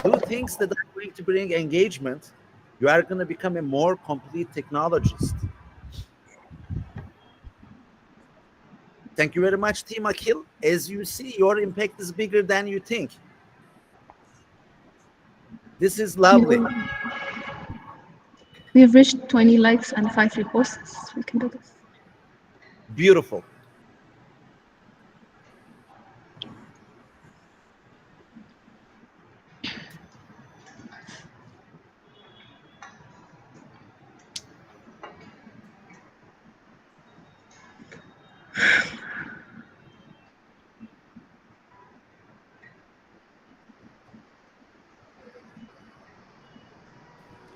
do things that are going to bring engagement. You are going to become a more complete technologist. Thank you very much, Team Akil. As you see, your impact is bigger than you think. This is lovely. We've reached 20 likes and 5 reposts. We can do this. Beautiful.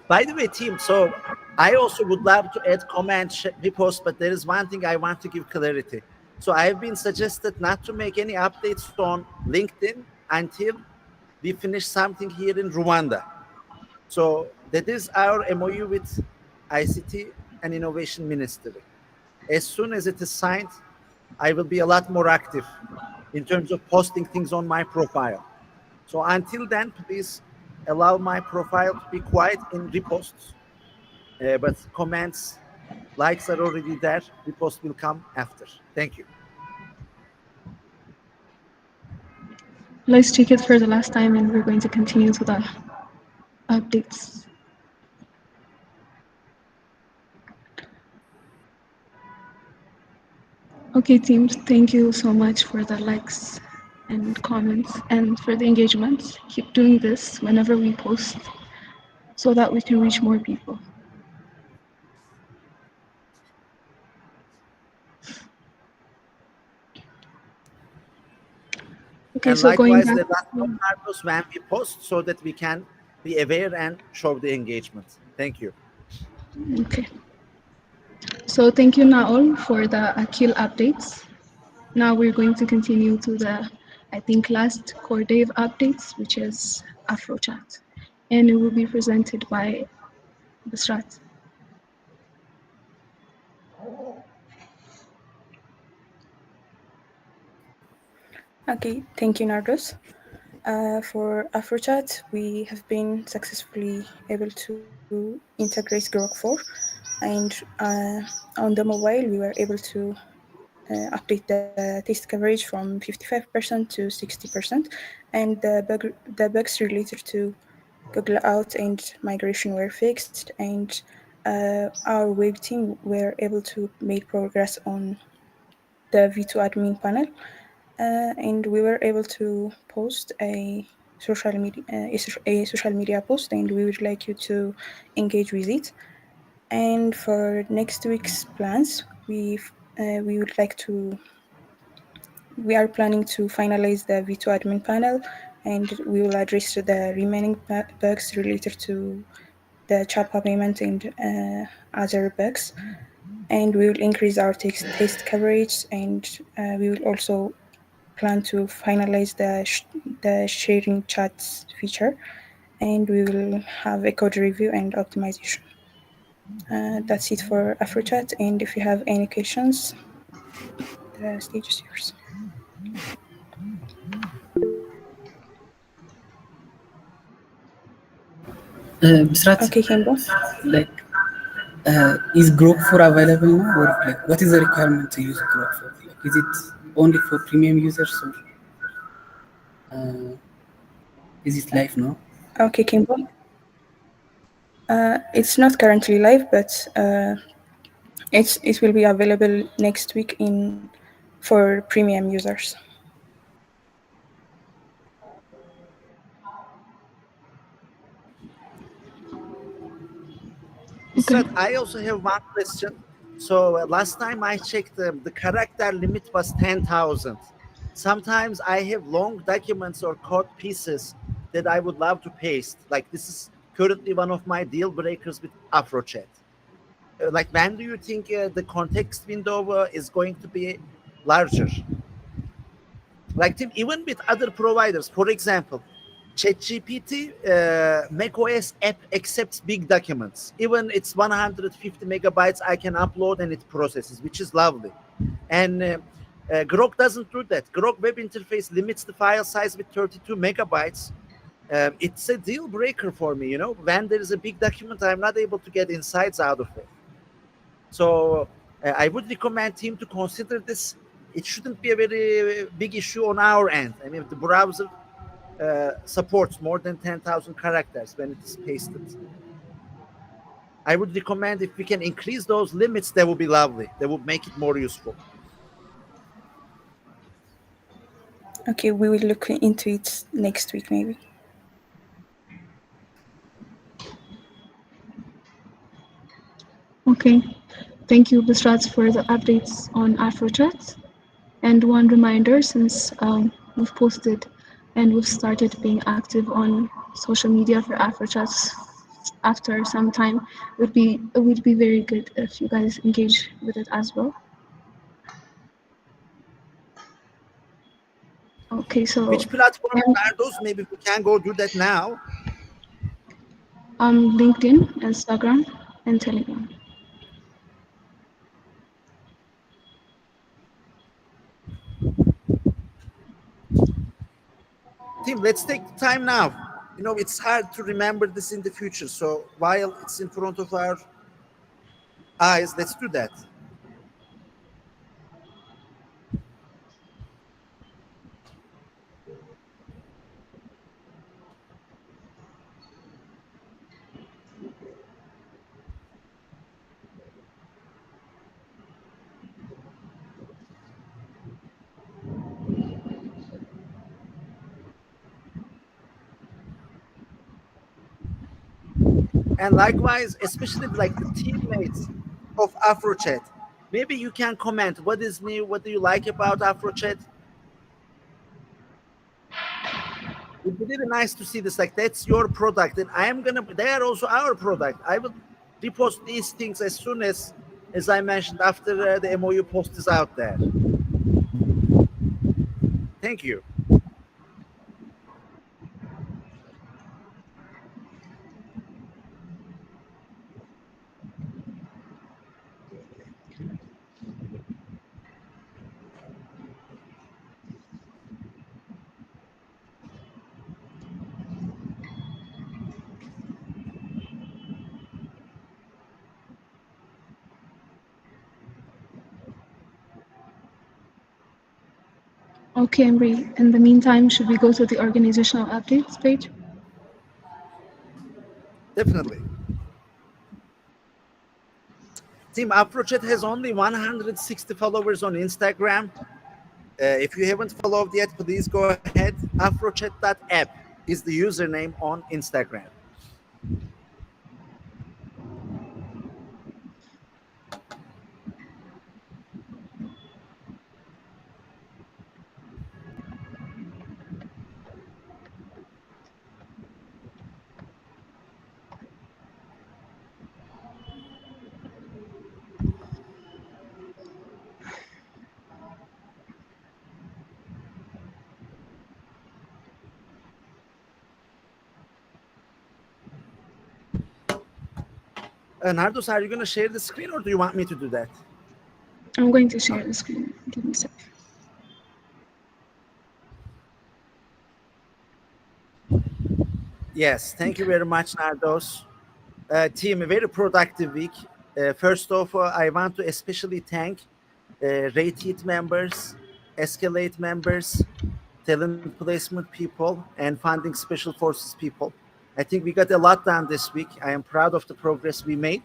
By the way, team, so I also would love to add comment, repost, but there is one thing I want to give clarity. So I've been suggested not to make any updates on LinkedIn until we finish something here in Rwanda. So that is our MOU with ICT and Innovation Ministry. As soon as it is signed, I will be a lot more active in terms of posting things on my profile. So until then, please allow my profile to be quiet in reposts. But comments, likes are already there. Repost will come after. Thank you. Let's check it for the last time and we're going to continue to the updates. Okay, teams, thank you so much for the likes and comments and for the engagement. Keep doing this whenever we post so that we can reach more people. Okay, And so going likewise, back. let us know, Marcos, when we post so that we can be aware and show the engagement. Thank you. Okay. So thank you, Naol, for the Akil updates. Now we're going to continue to the, I think, last core Dave updates, which is AfroChat. And it will be presented by Basrat. Okay, thank you, Nardos. For AfroChat, we have been successfully able to integrate Grok 4, and on the mobile, we were able to update the test coverage from 55% to 60%, and the bugs related to Google Out and migration were fixed, and our web team were able to make progress on the V2 admin panel, and we were able to post a social media post, and we would like you to engage with it. And for next week's plans, we would like to we are planning to finalize the V2 admin panel, and we will address the remaining bugs related to the CHAPA payment and other bugs. And we will increase our test coverage, and we will also plan to finalize the sharing chats feature, and we will have a code review and optimization. That's it for AfroChat, and if you have any questions, the stage is yours. Bisrat, Okay, Kimbo. like, is Grok 4 available now, or like, what is the requirement to use Grok 4? Like, is it only for premium users, or is it live now? Okay, Kimbo. It's not currently live, but it will be available next week in for premium users. Okay. Israt, I also have one question. So last time I checked, the character limit was 10,000. Sometimes I have long documents or code pieces that I would love to paste. Like this is currently one of my deal breakers with AfroChat. Like when do you think the context window is going to be larger? Like Tim, even with other providers, for example, ChatGPT, macOS app accepts big documents. Even it's 150 megabytes, I can upload and it processes, which is lovely. And Grok doesn't do that. Grok web interface limits the file size with 32 megabytes. It's a deal breaker for me. When there is a big document, I'm not able to get insights out of it. So I would recommend him to consider this. It shouldn't be a very big issue on our end. I mean, the browser supports more than 10,000 characters when it is pasted. I would recommend if we can increase those limits, that would be lovely. That would make it more useful. Okay, we will look into it next week, maybe. Okay. Thank you, Bisrat, for the updates on AfroChat. And one reminder, since we've posted and we've started being active on social media for AfroChats after some time, it would be very good if you guys engage with it as well. Okay, so Which platforms are those? Maybe we can go do that now. LinkedIn, Instagram, and Telegram. Tim, let's take the time now. It's hard to remember this in the future. So while it's in front of our eyes, let's do that. And likewise, especially like the teammates of AfroChat. Maybe you can comment what is new, what do you like about AfroChat? It'd be really nice to see this. Like that's your product, and they are also our product. I will repost these things as soon as I mentioned after the MOU post is out there. Thank you. Okay, Emre. In the meantime, should we go to the organizational updates page? Definitely. Team AfroChat has only 160 followers on Instagram. If you haven't followed yet, please go ahead. AfroChat.app is the username on Instagram. Nardos, are you going to share the screen or do you want me to do that? I'm going to share the screen. Give me a sec. Yes, thank you very much, Nardos. Team, a very productive week. First of all, I want to especially thank Rate Heat members, Escalate members, talent placement people, and funding special forces people. I think we got a lot done this week. I am proud of the progress we made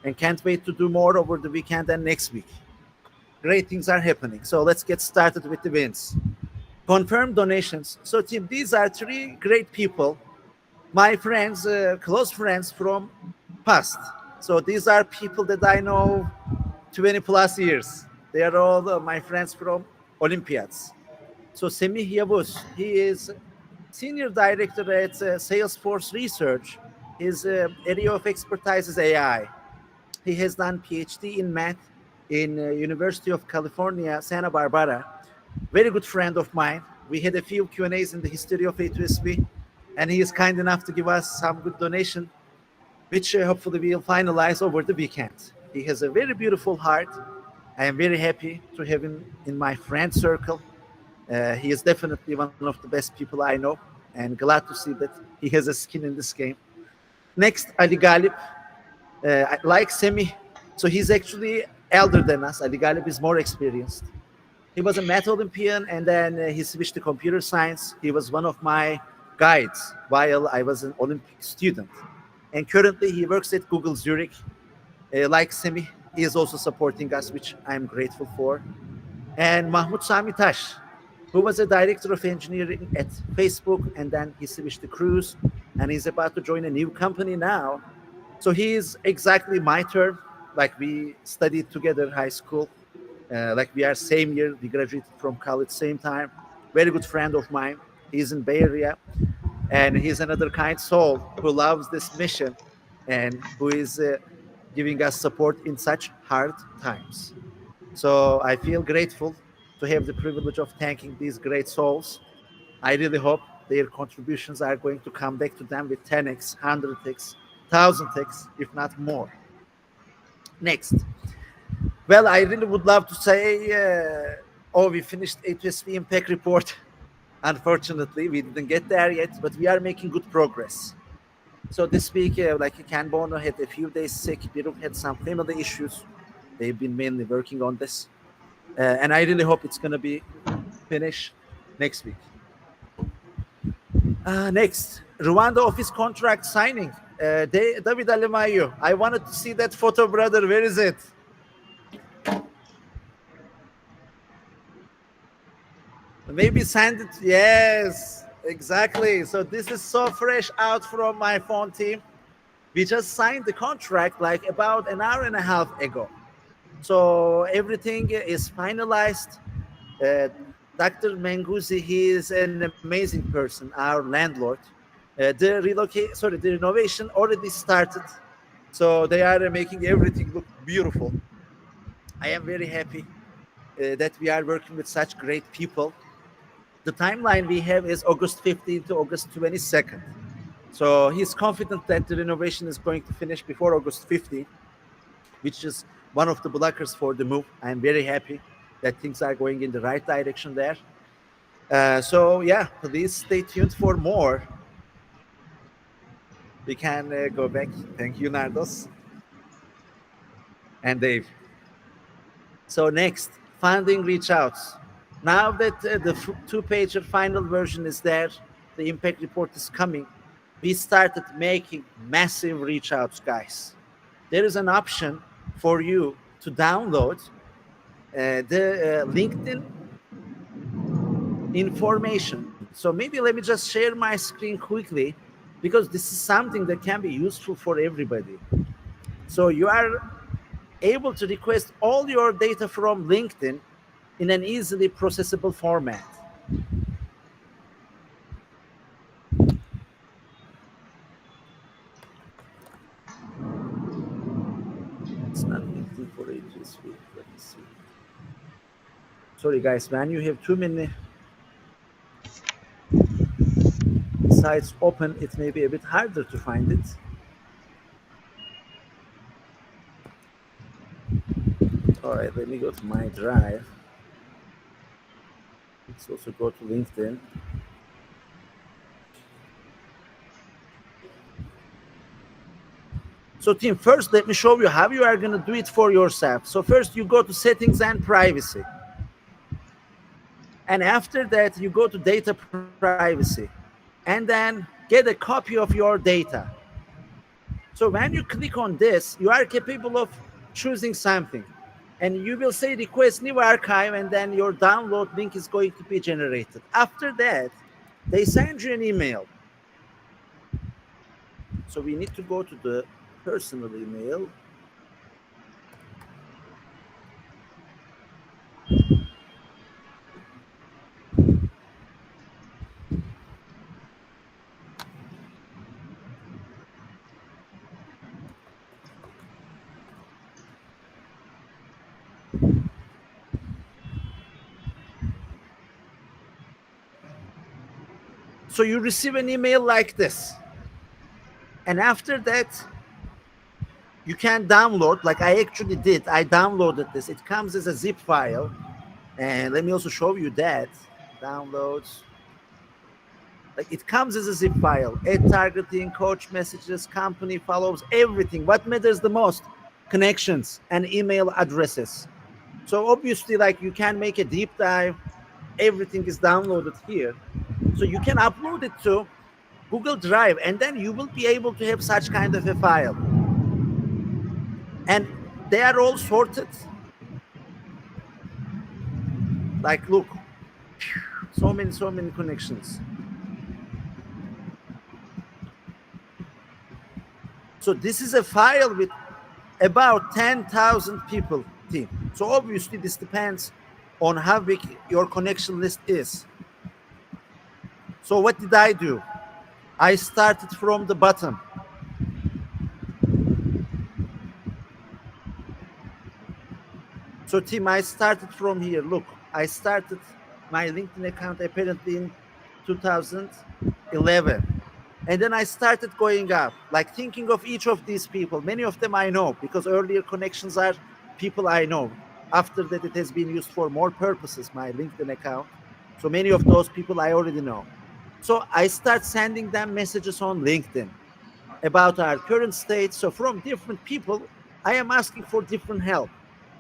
and can't wait to do more over the weekend and next week. Great things are happening. So let's get started with the wins. Confirmed donations. So, team, these are three great people, my friends, close friends from past. So these are people that I know 20 plus years. They are all my friends from Olympiads. So Semih Yavuz, he is senior director at Salesforce Research. His area of expertise is AI. He has done PhD in math in University of California, Santa Barbara. Very good friend of mine. We had a few Q&As in the history of A2SV, and he is kind enough to give us some good donation, which hopefully we'll finalize over the weekend. He has a very beautiful heart. I am very happy to have him in my friend circle. He is definitely one of the best people I know, and glad to see that he has a skin in this game. Next, Ali Galip, like Semi. So he's actually elder than us. Ali Galip is more experienced. He was a math Olympian and then he switched to computer science. He was one of my guides while I was an Olympic student. And currently he works at Google Zurich. Like Semi, he is also supporting us, which I'm grateful for. And Mahmoud Sami Tash, who was a director of engineering at Facebook, and then he switched to Cruise, and he's about to join a new company now. So he is exactly my term. Like we studied together high school, like we are same year. We graduated from college same time. Very good friend of mine. He's in Bay Area, and he's another kind soul who loves this mission, and who is giving us support in such hard times. So I feel grateful to have the privilege of thanking these great souls. I really hope their contributions are going to come back to them with 10x, 100x, 1000x, if not more. Next. Well, I really would love to say, oh, we finished A2SV Impact Report. Unfortunately, we didn't get there yet, but we are making good progress. So this week, like Ken Bono had a few days sick. Biruk had some family issues. They've been mainly working on this. And I really hope it's going to be finished next week. Next, Rwanda office contract signing. David Alemayo, I wanted to see that photo, brother. Where is it? Maybe send it. Yes, exactly. So this is so fresh out from my phone, team. We just signed the contract like about an hour and a half ago. So everything is finalized. Uh, Dr. Menguzi, he is an amazing person, our landlord. The renovation already started. So they are making everything look beautiful. I am very happy that we are working with such great people. The timeline we have is August 15th to August 22nd. So he's confident that the renovation is going to finish before August 15th, which is one of the blockers for the move. I'm very happy that things are going in the right direction there. So yeah, please stay tuned for more. We can go back. Thank you, Nardos and Dave. So next, funding reach outs. Now that the two-pager final version is there, the impact report is coming, we started making massive reach outs, guys. There is an option for you to download the LinkedIn information. So maybe let me just share my screen quickly, because this is something that can be useful for everybody. So you are able to request all your data from LinkedIn in an easily processable format. It's not LinkedIn for ages. Let me see. Sorry, guys, when you have too many sites open, it may be a bit harder to find it. All right, let me go to my drive. Let's also go to LinkedIn. So team, first let me show you how you are going to do it for yourself. So first you go to settings and privacy. And after that you go to data privacy. And then get a copy of your data. So when you click on this, you are capable of choosing something. And you will say request new archive, and then your download link is going to be generated. After that, they send you an email. So we need to go to the personal email. So you receive an email like this. And after that, you can download, like I actually did. I downloaded this. It comes as a zip file. And let me also show you that. Downloads. Like it comes as a zip file. Ad targeting, coach messages, company follows, everything. What matters the most? Connections and email addresses. So obviously, like you can make a deep dive. Everything is downloaded here. So you can upload it to Google Drive, and then you will be able to have such kind of a file. And they are all sorted. Like, look, so many connections. So this is a file with about 10,000 people team. So obviously this depends on how big your connection list is. So what did I do? I started from the bottom. So team, I started from here. Look, I started my LinkedIn account apparently in 2011. And then I started going up, like thinking of each of these people. Many of them I know because earlier connections are people I know. After that, it has been used for more purposes, my LinkedIn account. So many of those people I already know. So I start sending them messages on LinkedIn about our current state. So from different people, I am asking for different help.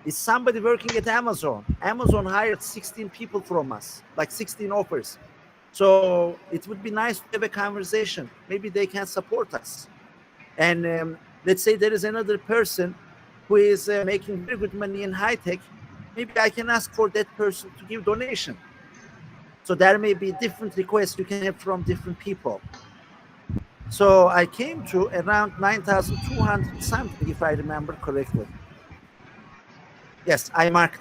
Is somebody working at Amazon? Amazon hired 16 people from us, like 16 offers. So it would be nice to have a conversation. Maybe they can support us. And let's say there is another person who is making very good money in high tech. Maybe I can ask for that person to give donation. So there may be different requests you can have from different people. So I came to around 9,200 something, if I remember correctly. Yes, I marked it.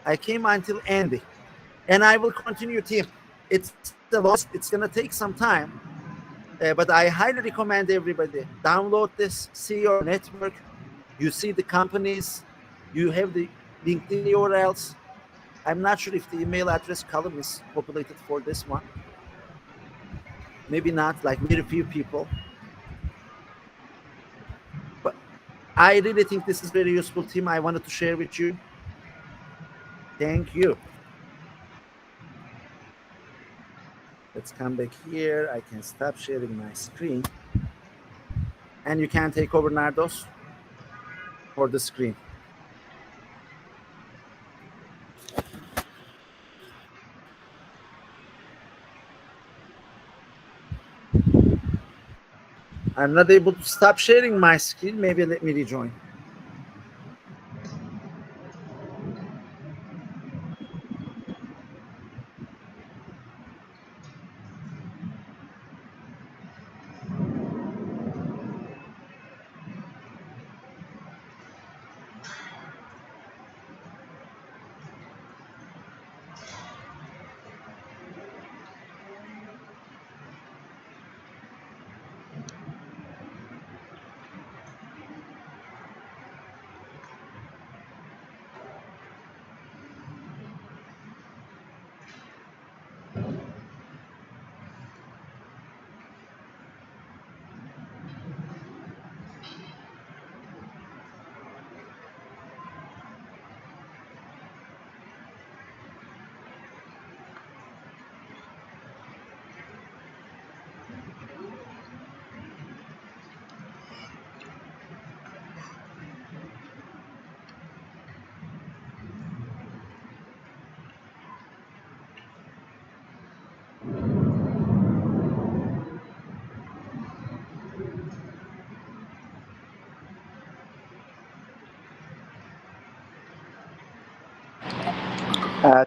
I came until Andy. And I will continue, team. It's a lot. It's going to take some time. But I highly recommend everybody download this, see your network. You see the companies. You have the LinkedIn URLs. I'm not sure if the email address column is populated for this one. Maybe not, like very few people. But I really think this is very useful, team. I wanted to share with you. Thank you. Let's come back here. I can stop sharing my screen. And you can take over, Nardos, for the screen. I'm not able to stop sharing my screen. Maybe let me rejoin.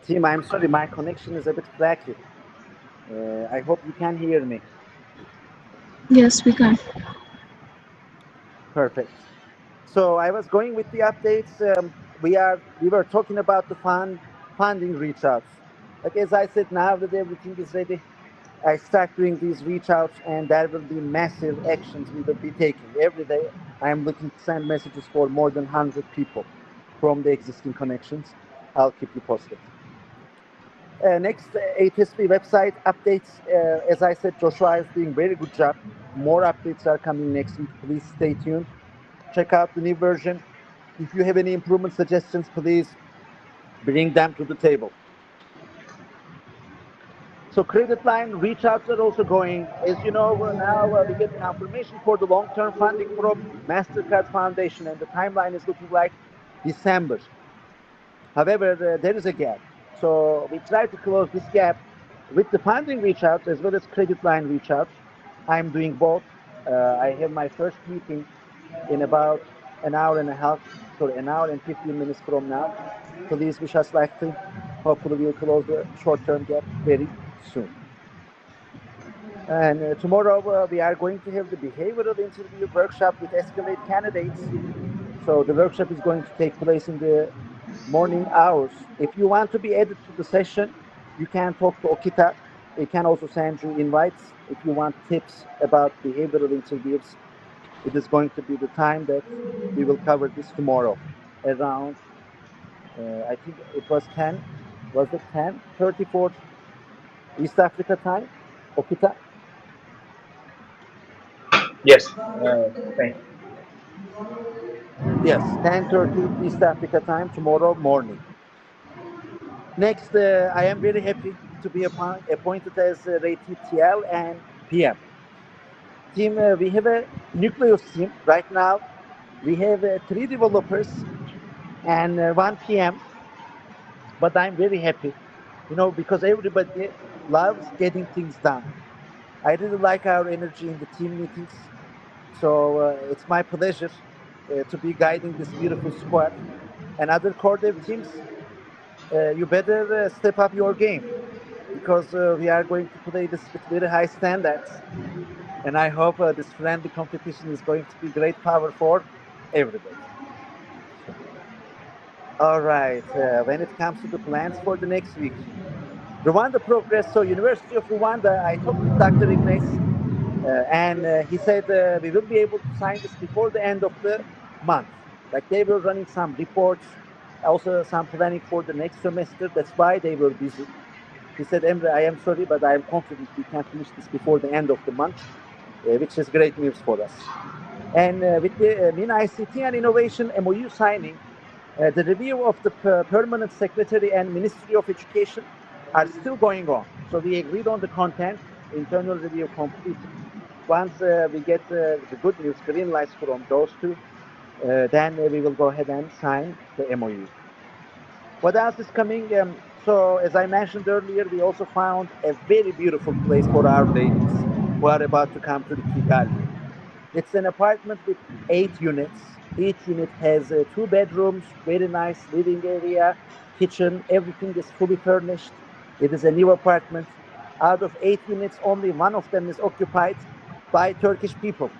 Team, I'm sorry, my connection is a bit flaky. I hope you can hear me. Yes, we can. Perfect. So I was going with the updates. We were talking about the funding reach outs. Like as I said, now that everything is ready, I start doing these reach outs, and there will be massive actions we will be taking every day. I am looking to send messages for more than 100 people from the existing connections. I'll keep you posted. Next, A2SV website updates. As I said, Joshua is doing very good job. More updates are coming next week. Please stay tuned. Check out the new version. If you have any improvement suggestions, please bring them to the table. So credit line reach outs are also going. As you know, now we get confirmation for the long-term funding from MasterCard Foundation, and the timeline is looking like December. However, there is a gap. So we try to close this gap with the funding reach outs as well as credit line reach outs. I'm doing both. I have my first meeting in about an hour and a half, sorry, an hour and 15 minutes from now. Please wish us luck, team. Hopefully, we'll close the short term gap very soon. And tomorrow, we are going to have the behavioral interview workshop with Escalate candidates. So the workshop is going to take place in the morning hours. If you want to be added to the session, you can talk to Okita. He can also send you invites if you want tips about behavioral interviews. It is going to be the time that we will cover this tomorrow around, I think it was 10, was it 10:34 East Africa time, Okita? Yes, thank you. Yes, 10:30 East Africa time tomorrow morning. Next, I am very happy to be appointed as rated TL and PM. Team, we have a nucleus team right now. We have three developers and one PM, but I'm very happy, because everybody loves getting things done. I really like our energy in the team meetings, so it's my pleasure to be guiding this beautiful squad. And other core dev teams, you better step up your game because we are going to play this with very high standards. And I hope this friendly competition is going to be great power for everybody. All right, when it comes to the plans for the next week, Rwanda progress. So, University of Rwanda, I talked with Dr. Ignace, and he said we will be able to sign this before the end of the month. Like they were running some reports, also some planning for the next semester. That's why they were busy. He said, Emre, I am sorry, but I am confident we can finish this before the end of the month, which is great news for us. And with the Min ICT and Innovation MOU signing, the review of the Permanent Secretary and Ministry of Education are still going on. So we agreed on the content, internal review completed. Once we get the good news, green lights from those two, then we will go ahead and sign the MOU. What else is coming? So, as I mentioned earlier, we also found a very beautiful place for our ladies who are about to come to the Kigali. It's an apartment with 8 units. Each unit has two bedrooms, very nice living area, kitchen. Everything is fully furnished. It is a new apartment. Out of 8 units, only one of them is occupied by Turkish people.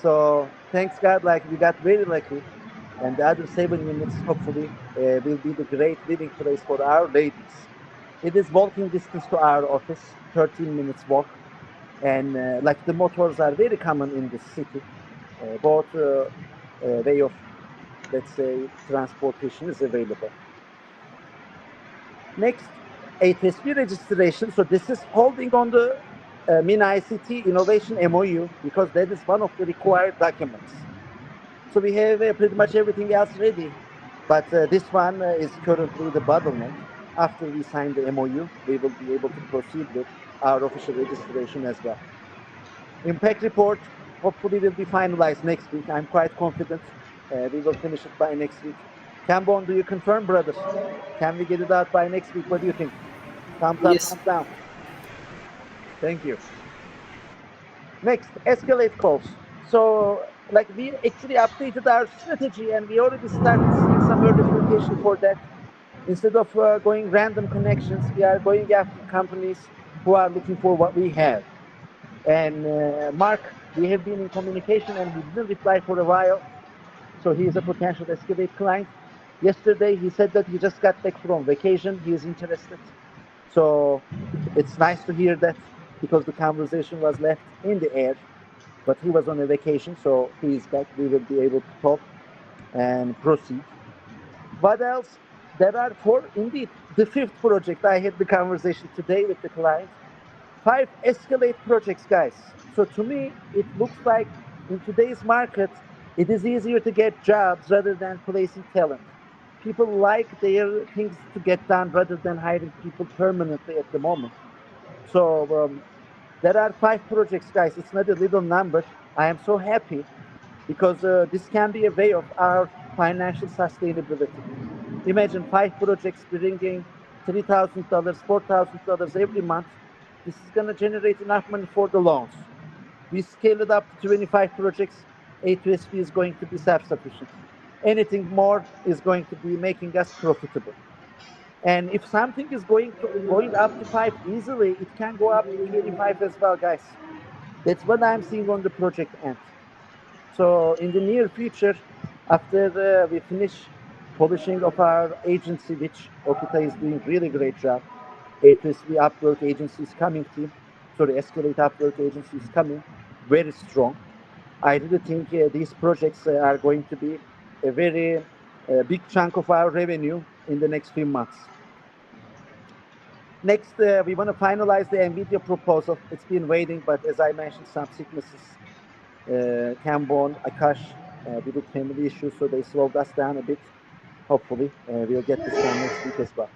So thanks God, like we got very lucky, and the other 7 units hopefully will be the great living place for our ladies. It is walking distance to our office, 13 minutes walk, and like the motors are very common in this city. Both way of, let's say, transportation is available. Next, A2SV registration. So this is holding on the Min ICT Innovation MOU because that is one of the required documents. So we have pretty much everything else ready, but this one is currently the bottleneck. After we sign the MOU, we will be able to proceed with our official registration as well. Impact report hopefully will be finalized next week. I'm quite confident we will finish it by next week. Cambon, do you confirm, brother? Can we get it out by next week? What do you think? Thumbs up, Yes. thumbs down. Thank you. Next, escalate calls. So, like we actually updated our strategy and we already started seeing some early indication for that. Instead of going random connections, we are going after companies who are looking for what we have. And Mark, we have been in communication and he didn't reply for a while. So he is a potential Escalate client. Yesterday, he said that he just got back from vacation. He is interested. So it's nice to hear that because the conversation was left in the air. But he was on a vacation, so he is back. We will be able to talk and proceed. What else? There are four, indeed. The fifth project, I had the conversation today with the client. Five Escalate projects, guys. So to me, it looks like in today's market, it is easier to get jobs rather than placing talent. People like their things to get done rather than hiring people permanently at the moment. So there are five projects, guys. It's not a little number. I am so happy because this can be a way of our financial sustainability. Imagine five projects bringing $3,000, $4,000 every month. This is going to generate enough money for the loans. We scale it up to 25 projects. A2SV is going to be self-sufficient. Anything more is going to be making us profitable. And if something is going up to five easily, it can go up to 25 as well, guys. That's what I'm seeing on the project end. So in the near future, after we finish polishing of our agency, which Okita is doing really great job, A2SV Upwork agency is coming team. Sorry, Escalate Upwork agency is coming very strong. I really think these projects are going to be a very big chunk of our revenue in the next few months. Next, we want to finalize the NVIDIA proposal. It's been waiting, but as I mentioned, some sicknesses, Cambon, Akash, due to family issues, so they slowed us down a bit. Hopefully, we'll get this done next week as well.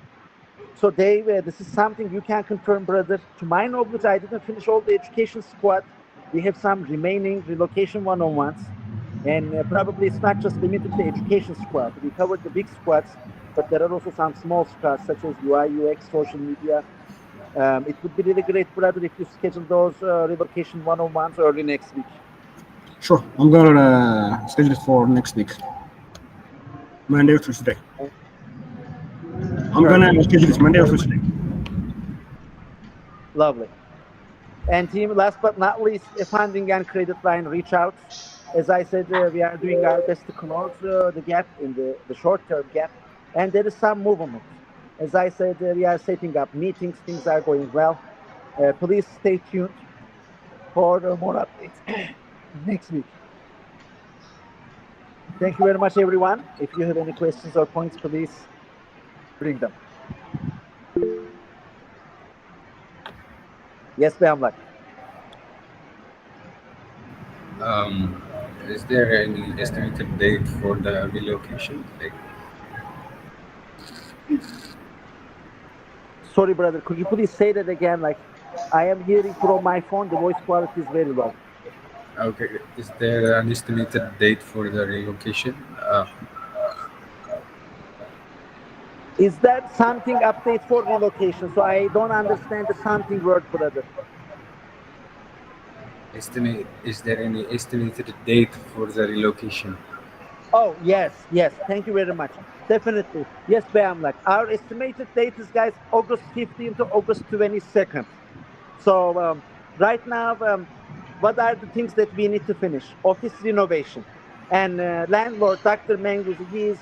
So, Dave, this is something you can confirm, brother. To my knowledge, I didn't finish all the education squad. We have some remaining relocation one-on-ones. And probably it's not just limited to the education squad. We covered the big squads, but there are also some small squads such as UI, UX, social media. It would be really great, brother, if you schedule those relocation one-on-ones early next week. Sure, I'm gonna schedule it for next week, Monday or Tuesday. I'm gonna schedule it Monday or Tuesday. Lovely. And team, last but not least, a funding and credit line reach out. As I said, we are doing our best to close the gap in the short-term gap, and there is some movement. As I said, we are setting up meetings. Things are going well. Please stay tuned for more updates next week. Thank you very much, everyone. If you have any questions or points, please bring them. Yes, ma'am. Um, is there any estimated date for the relocation? Like, Sorry, brother. Could you please say that again? Like, I am hearing from my phone, the voice quality is very low. okay, is there an estimated date for the relocation? Is there something update for relocation? So I don't understand the something word, brother. Estimate, is there any estimated date for the relocation? Oh, yes, yes. Thank you very much. Definitely. Yes, Bayamlak. Our estimated date is, guys, August 15th to August 22nd. So right now, what are the things that we need to finish? Office renovation. And landlord, Dr. Menguz, he is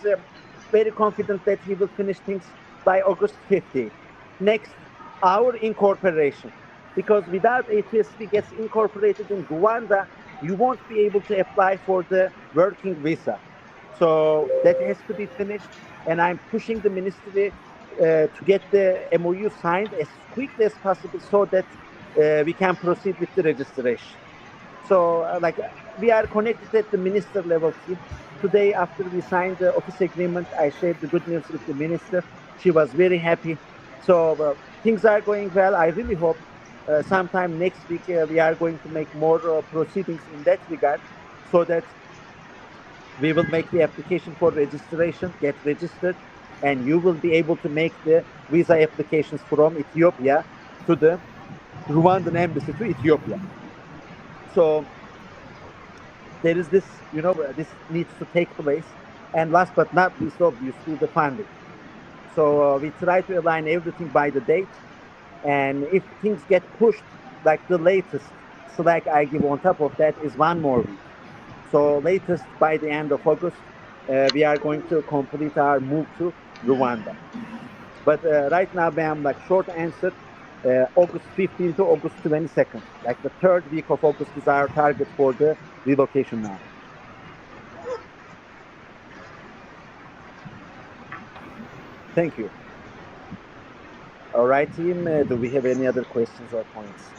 very confident that he will finish things by August 15th. Next, our incorporation. Because without A2SV gets incorporated in Rwanda, you won't be able to apply for the working visa. So that has to be finished. And I'm pushing the ministry to get the MOU signed as quickly as possible so that we can proceed with the registration. So, we are connected at the minister level team. Today, after we signed the office agreement, I shared the good news with the minister. She was very happy. So, things are going well. I really hope sometime next week we are going to make more proceedings in that regard so that we will make the application for registration, get registered, and you will be able to make the visa applications from Ethiopia to the Rwandan embassy to Ethiopia. So there is this, this needs to take place. And last but not least, obviously, the funding. So we try to align everything by the date. And if things get pushed, like the latest slack I give on top of that is 1 more week. So latest by the end of August, we are going to complete our move to Rwanda. But right now, ma'am, like short answer, August 15th to August 22nd. Like the third week of August is our target for the relocation now. Thank you. All right, team. Do we have any other questions or points?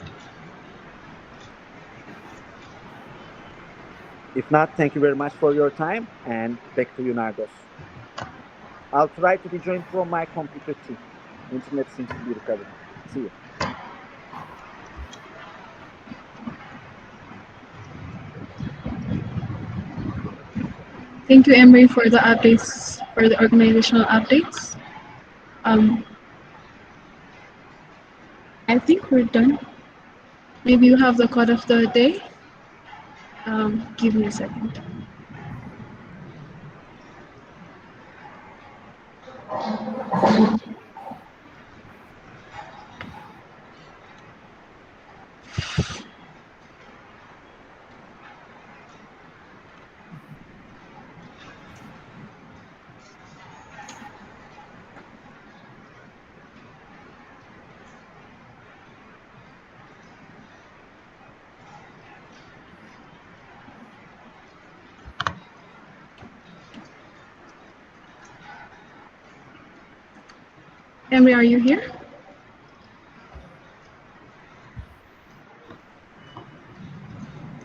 If not, thank you very much for your time, and back to you, Nardos. I'll try to be joined from my computer too. Internet seems to be recovering. See you. Thank you, Emery, for the updates, for the organizational updates. Um, I think we're done. Maybe you have the code of the day. Give me a second. Emery, are you here?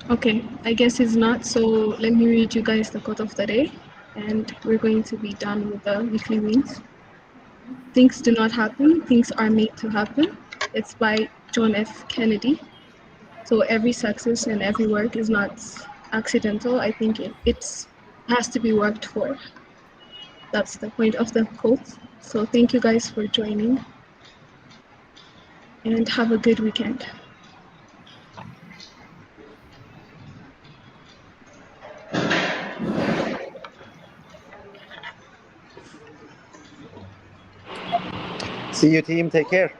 Okay, I guess he's not, so let me read you guys the quote of the day, and we're going to be done with the weekly wins. Things do not happen, things are made to happen. It's by John F. Kennedy. So every success and every work is not accidental. I think it has to be worked for. That's the point of the quote. So thank you guys for joining, and have a good weekend. See you, team. Take care.